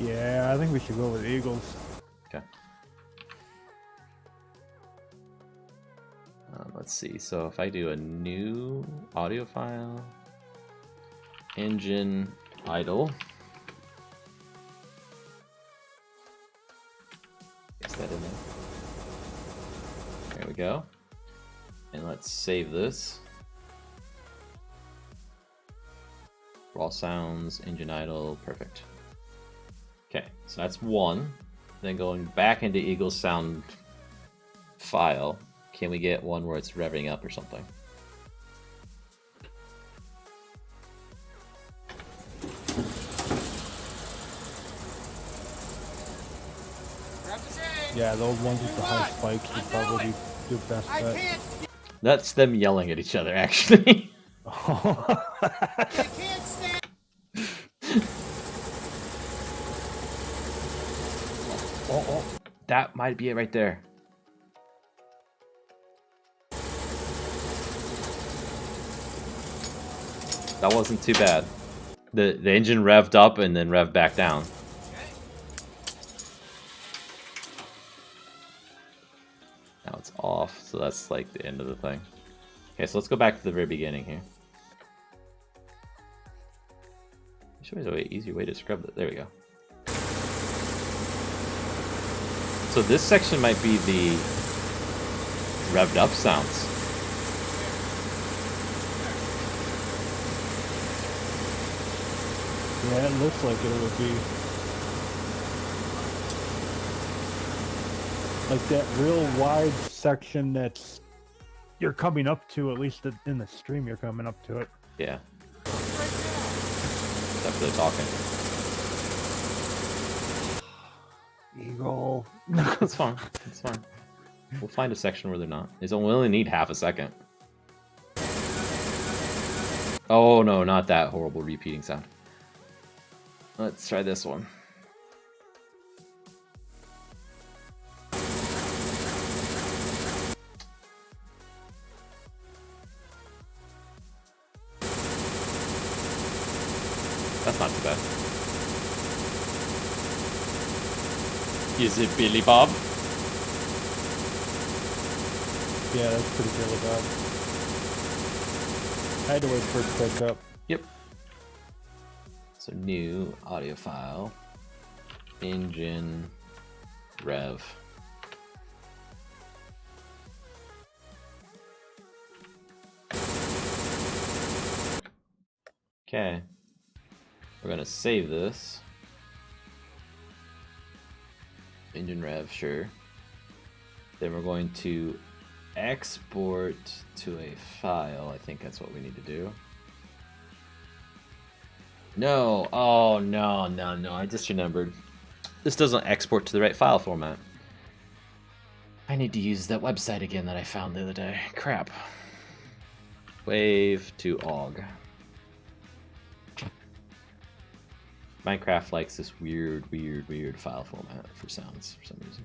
Yeah, I think we should go with Eagles. Okay. Let's see. So if I do a new audio file, engine idle, paste that in there. There we go. And let's save this. Raw sounds, engine idle, perfect. Okay, so that's one. Then going back into Eagle's sound file, can we get one where it's revving up or something? Yeah, those ones with the high spikes would probably be the best bet. That's them yelling at each other, actually. Oh, that might be it right there. That wasn't too bad. The engine revved up and then revved back down. Now it's off, so that's like the end of the thing. Okay, so let's go back to the very beginning here. There's always an easier way to scrub it. There we go. So this section might be the revved up sounds. Yeah, it looks like it would be. Like that real wide section that's you're coming up to, at least in the stream, you're coming up to it. Yeah. Except for the talking. Eagle. It's fine. It's fine. We'll find a section where they're not. We only need half a second. Oh no, not that horrible repeating sound. Let's try this one. That's not too bad. Is it Billy Bob? Yeah, that's pretty Billy Bob. I had to wait for it to pick up. Yep. So new audio file, engine, rev. Okay. We're gonna save this. Engine rev, sure. Then we're going to export to a file. I think that's what we need to do. No, oh no, no, no, I just remembered. This doesn't export to the right file format. I need to use that website again that I found the other day. Crap. Wave to OGG. Minecraft likes this weird file format for sounds for some reason.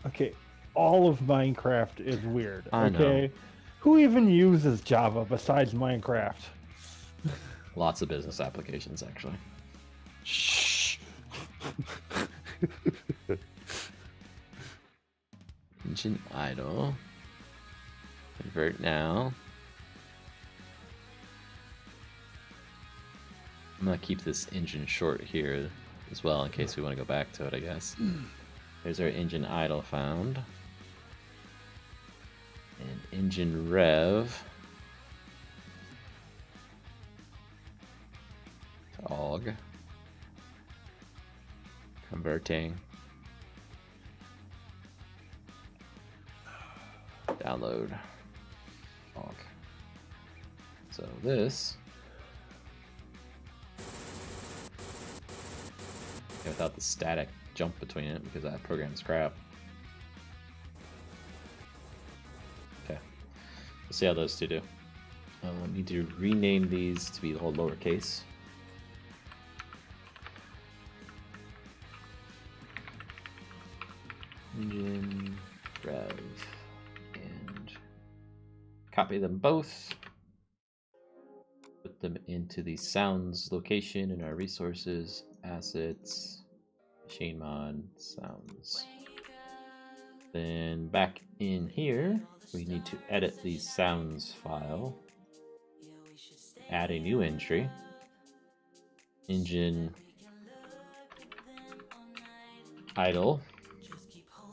Okay, all of Minecraft is weird. I okay, know. Who even uses Java besides Minecraft? Lots of business applications, actually. Shh. Engine idle. Convert now. I'm gonna keep this engine short here as well in case we want to go back to it, I guess. There's our engine idle found. And engine rev. To OGG. Converting. Download. OGG. So this. Without the static jump between it because that program's crap. Okay, we'll see how those two do. I need to rename these to be all lowercase. Engine, rev, and copy them both. Put them into the sounds location in our resources, assets, machine mod, sounds. Then back in here, we need to edit the sounds file. Add a new entry. Engine idle.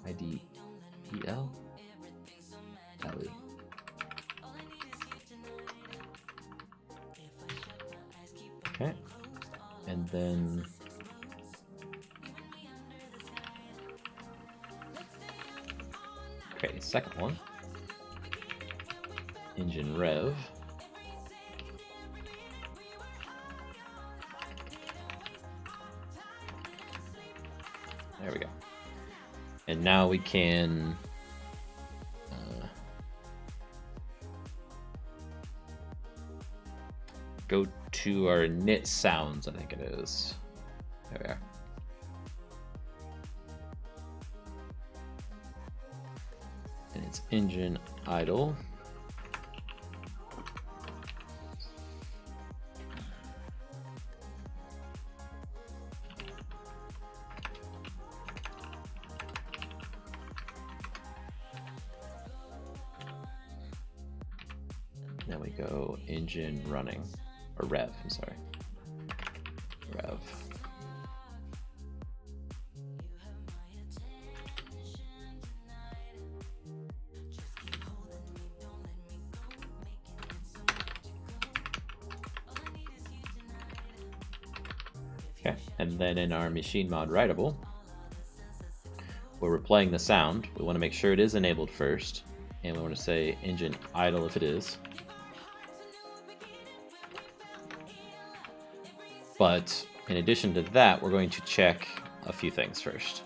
IDEL. LE. Okay. And then okay, second one. Engine rev. There we go. And now we can go to our init sounds, I think it is. There we are. And it's engine idle. Then we go engine running, or rev, I'm sorry. Rev. Okay, and then in our machine mod writable, where we're playing the sound, we want to make sure it is enabled first, and we want to say engine idle if it is. But in addition to that, we're going to check a few things first. So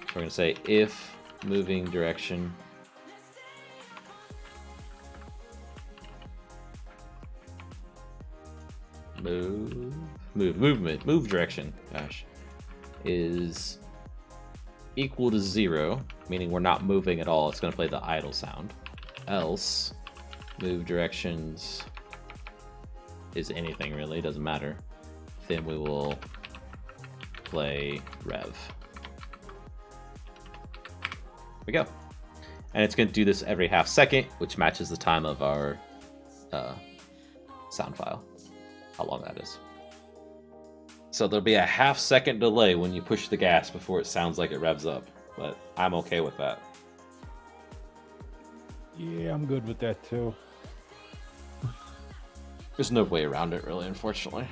we're going to say if moving direction move direction, gosh, is equal to 0, meaning we're not moving at all, it's going to play the idle sound. Else, move directions is anything really, doesn't matter. Then we will play rev. There we go. And it's going to do this every half second, which matches the time of our sound file, how long that is. So there'll be a half-second delay when you push the gas before it sounds like it revs up, but I'm okay with that. Yeah, I'm good with that too. There's no way around it, really, unfortunately.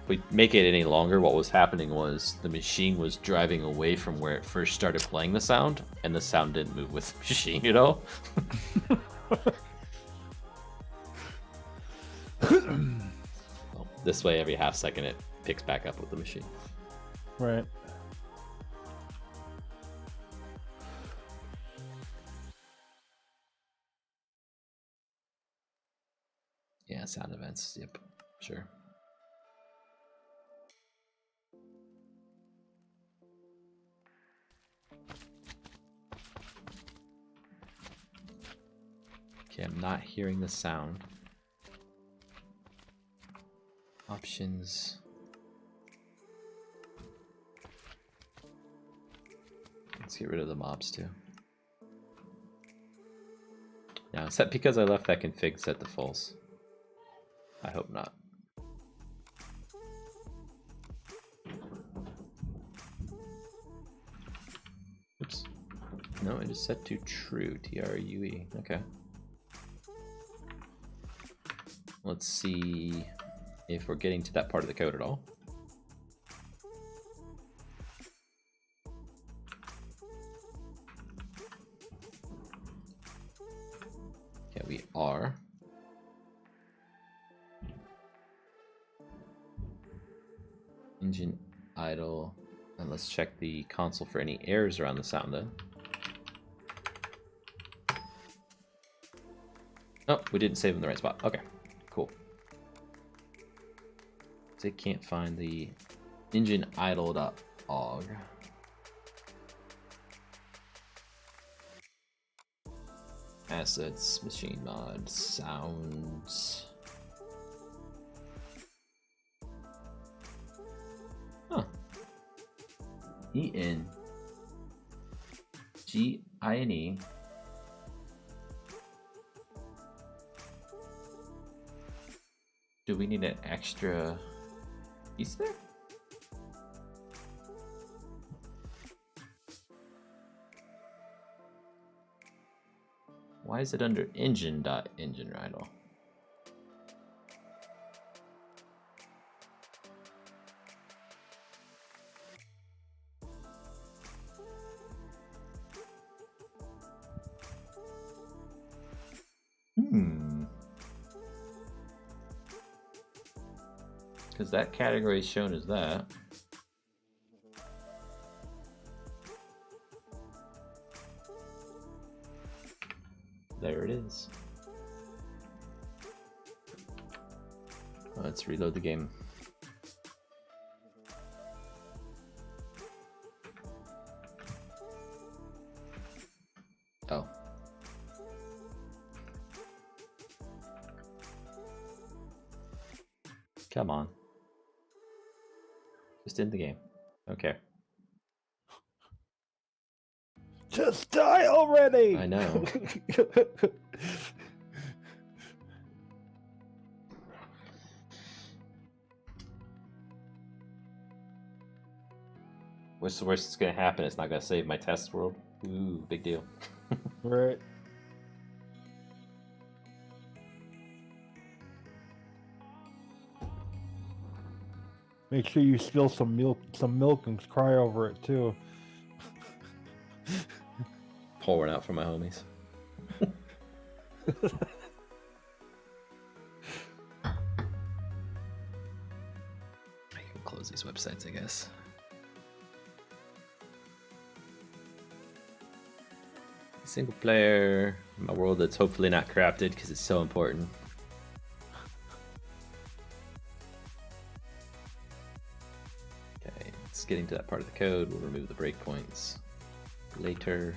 If we make it any longer, what was happening was the machine was driving away from where it first started playing the sound, and the sound didn't move with the machine, you know? Well, this way, every half second, it picks back up with the machine. Right. Yeah, sound events. Yep, sure. Okay, I'm not hearing the sound. Options. Let's get rid of the mobs too. Now, is that because I left that config set to false? I hope not. Oops. No, it is set to true. TRUE. Okay. Let's see if we're getting to that part of the code at all. Okay, we are. Engine idle. And let's check the console for any errors around the sound then. Oh, we didn't save in the right spot. Okay, cool. They can't find the engine idle.og. Assets, machine mod, sounds. Huh. ENGINE. Do we need an extra piece there? Why is it under engine.engine idle? Because that category is shown as that. There it is. Let's reload the game. Oh. Come on. Just in the game. Okay. Just die already! I know. What's the worst that's gonna happen? It's not gonna save my test world. Ooh, big deal. Right. Make sure you spill some milk and cry over it too. Pour one out for my homies. I can close these websites, I guess. Single player, my world that's hopefully not corrupted because it's so important. Okay, it's getting to that part of the code. We'll remove the breakpoints later.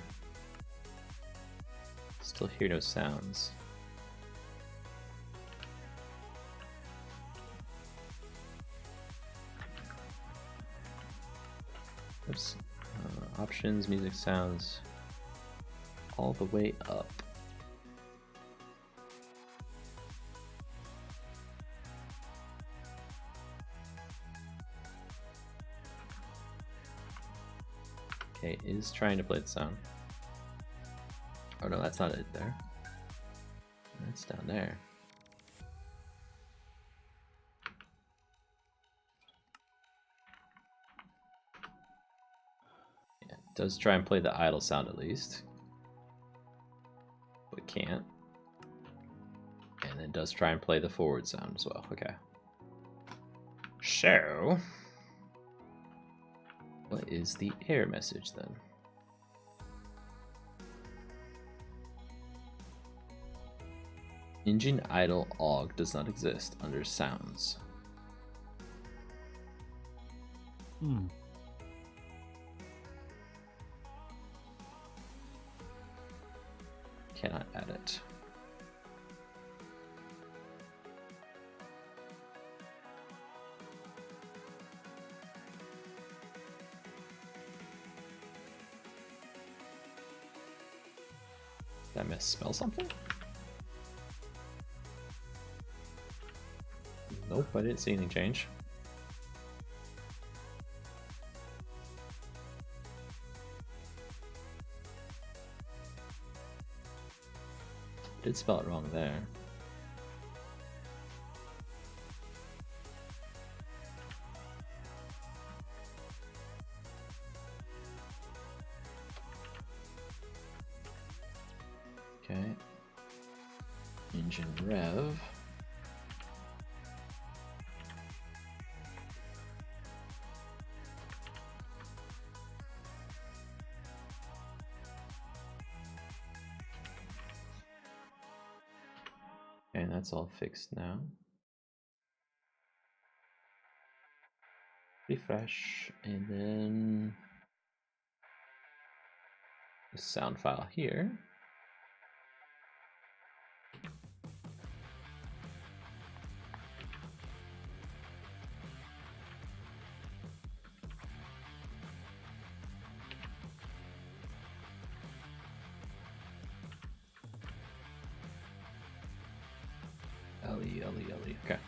Still hear no sounds. Oops. Options, music, sounds, all the way up. Okay, it is trying to play the sound. Oh no, that's not it there. That's down there. Yeah, it does try and play the idle sound at least. But can't. And it does try and play the forward sound as well. Okay. So, what is the error message then? Engine idle og does not exist under sounds. Cannot add it. Did I misspell something? Nope, I didn't see anything change. Did spell it wrong there. Okay. Engine rev. And that's all fixed now. Refresh, and then the sound file here. LE, okay.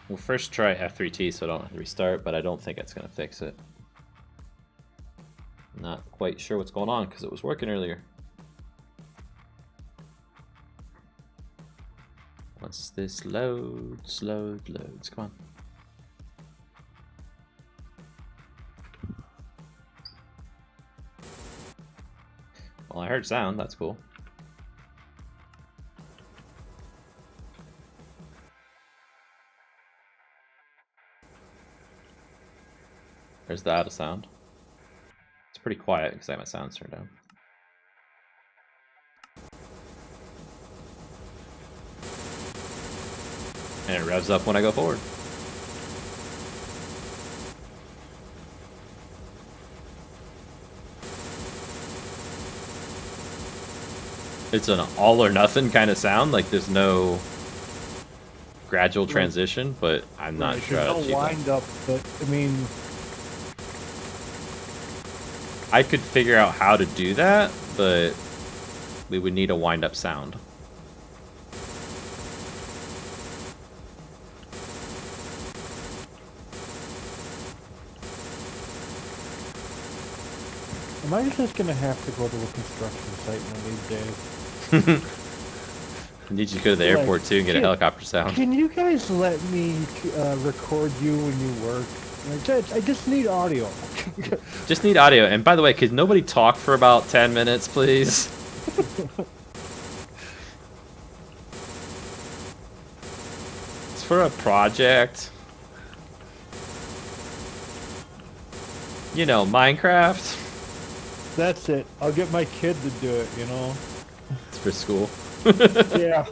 We'll first try F3T so I don't have to restart, but I don't think it's going to fix it. Not quite sure what's going on because it was working earlier. Once this loads, come on. Well, I heard sound, that's cool. There's the out of sound. It's pretty quiet because I have my sounds turned down. And it revs up when I go forward. It's an all or nothing kind of sound, like there's no gradual transition, but I'm not sure how to achieve that. Wind up, but I mean, I could figure out how to do that, but we would need a wind up sound. am I just gonna have to go to a construction site one of these days? I need you to go to the airport too and get a helicopter sound. Can you guys let me record you when you work? I just need audio. Just need audio. And by the way, could nobody talk for about 10 minutes, please? It's for a project. You know, Minecraft. That's it. I'll get my kid to do it, you know? It's for school. Yeah.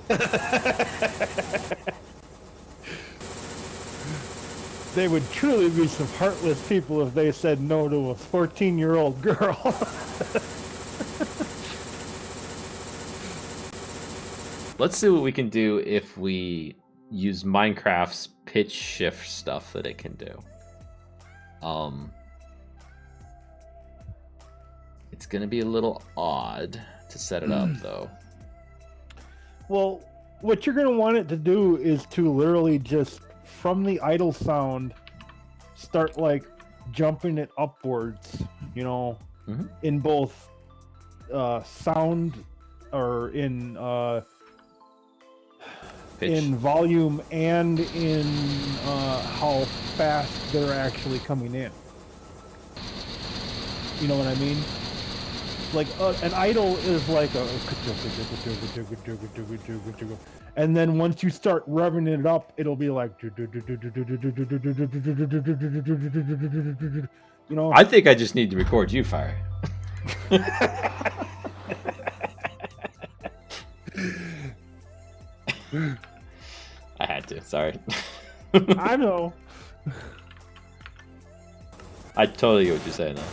They would truly be some heartless people if they said no to a 14-year-old girl. Let's see what we can do if we use Minecraft's pitch shift stuff that it can do. It's gonna be a little odd to set it up though. Well, what you're gonna want it to do is to literally just from the idle sound start like jumping it upwards, you know, in both sound or in Pitch. in volume and in how fast they're actually coming in. You know what I mean? Like an idle is like a, and then once you start revving it up, it'll be like, you know. I think I just need to record you, Fire. I had to. Sorry. I know. I totally get what you're saying, though.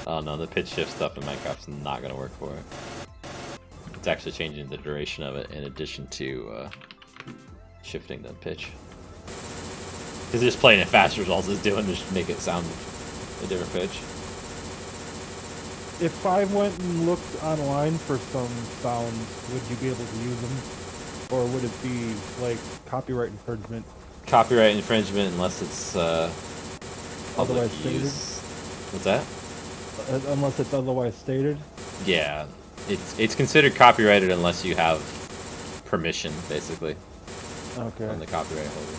Oh no, the pitch shift stuff in Minecraft's not gonna work for it. It's actually changing the duration of it in addition to shifting the pitch. Because just playing it faster is all it's doing, just make it sound a different pitch. If I went and looked online for some sounds, would you be able to use them? Or would it be like copyright infringement? Copyright infringement unless it's public Otherwise stated? use. What's that? Unless it's otherwise stated? Yeah, it's considered copyrighted unless you have permission, basically, Okay. from the copyright holder.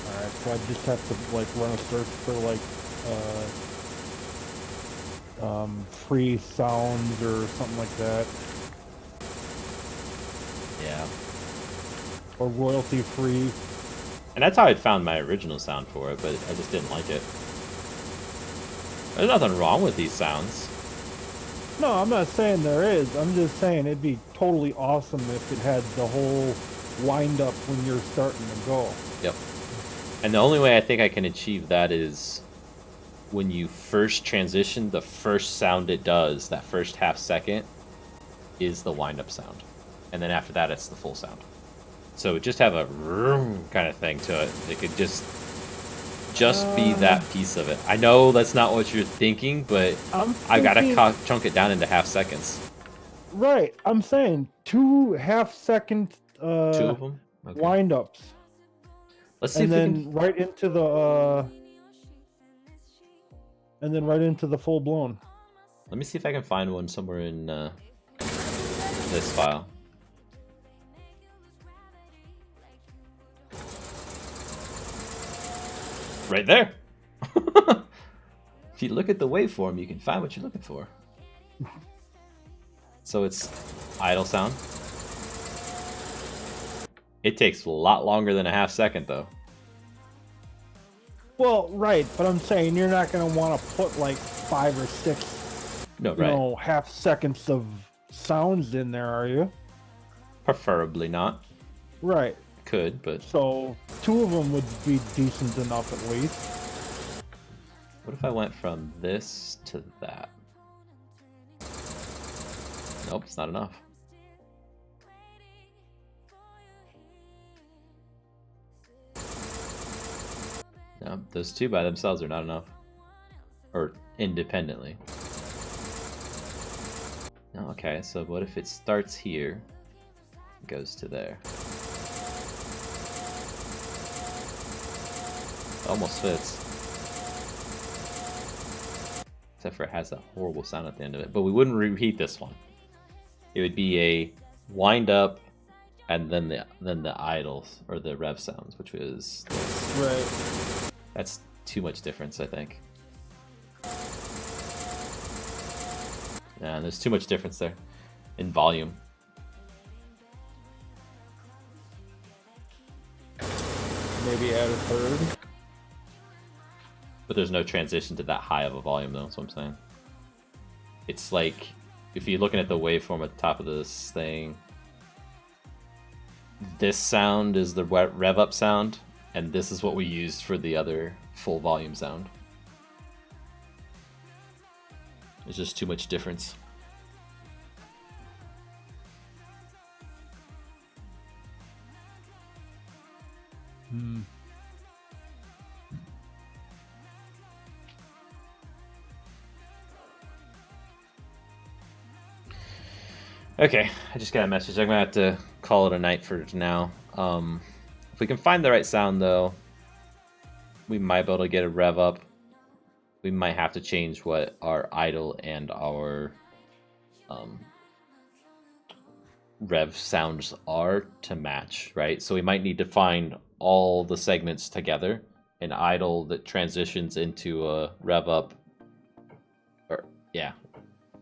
Alright, so I just have to like run a search for like free sounds or something like that. Yeah. Or royalty free. And that's how I found my original sound for it, but I just didn't like it. There's nothing wrong with these sounds. No, I'm not saying there is. I'm just saying it'd be totally awesome if it had the whole wind up when you're starting to go. Yep. And the only way I think I can achieve that is when you first transition, the first sound it does, that first half second, is the wind up sound. And then after that, it's the full sound. So it just have a kind of thing to it. It could just be that piece of it. I know that's not what you're thinking, but I gotta chunk it down into half seconds. Right. I'm saying 2 half-second 2 of them? Okay. wind ups. Let's see and if we then can... right into the full blown. Let me see if I can find one somewhere in this file. Right there. If you look at the waveform, you can find what you're looking for. So it's idle sound. It takes a lot longer than a half second, though. Well, right, but I'm saying you're not going to want to put like 5 or 6, half seconds of sounds in there, are you? Preferably not. Right. Could, but... So 2 of them would be decent enough at least. What if I went from this to that? Nope, it's not enough. No, those 2 by themselves are not enough. Or independently. No, okay, so what if it starts here, goes to there? Almost fits. Except for it has that horrible sound at the end of it. But we wouldn't repeat this one. it would be a wind up and then the idles or the rev sounds, which was Right. that's too much difference, I think. Yeah, there's too much difference there in volume. Maybe add a third. But there's no transition to that high of a volume, though. That's what I'm saying. It's like if you're looking at the waveform at the top of this thing, this sound is the rev up sound, and this is what we used for the other full volume sound. There's just too much difference. Okay, I just got a message. I'm gonna have to call it a night for now. If we can find the right sound, though, we might be able to get a rev up. We might have to change what our idle and our rev sounds are to match, right? So we might need to find all the segments together, an idle that transitions into a rev up, or yeah,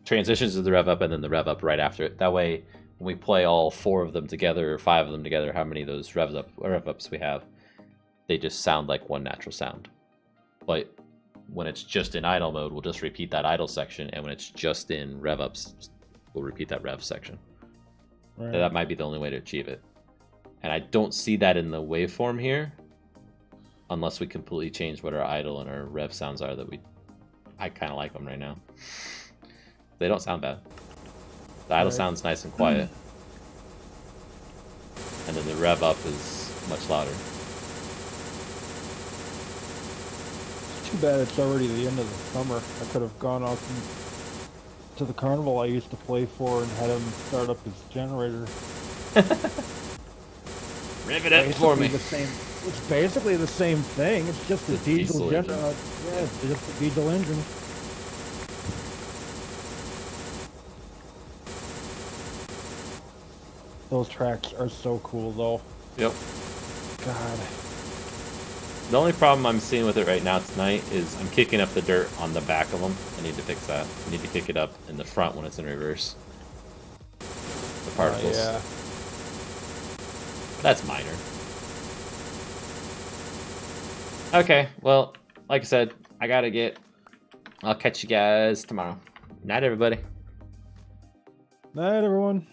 transitions to the rev up and then the rev up right after it. That way, when we play all 4 of them together or 5 of them together, how many of those rev ups we have, they just sound like one natural sound. But when it's just in idle mode, we'll just repeat that idle section, and when it's just in rev ups, we'll repeat that rev section. Right. That might be the only way to achieve it. And I don't see that in the waveform here, unless we completely change what our idle and our rev sounds are. I kind of like them right now. They don't sound bad. The idle sounds nice and quiet, and then the rev up is much louder. It's too bad it's already the end of the summer. I could have gone out to the carnival I used to play for and had him start up his generator. Rev it up for me. It's basically the same thing. It's just a diesel generator. Yeah, it's just a diesel engine. Those tracks are so cool, though. Yep. God. The only problem I'm seeing with it right now tonight is I'm kicking up the dirt on the back of them. I need to fix that. I need to kick it up in the front when it's in reverse. The particles. Yeah. That's minor. Okay, well, like I said, I'll catch you guys tomorrow. Night, everybody. Night, everyone.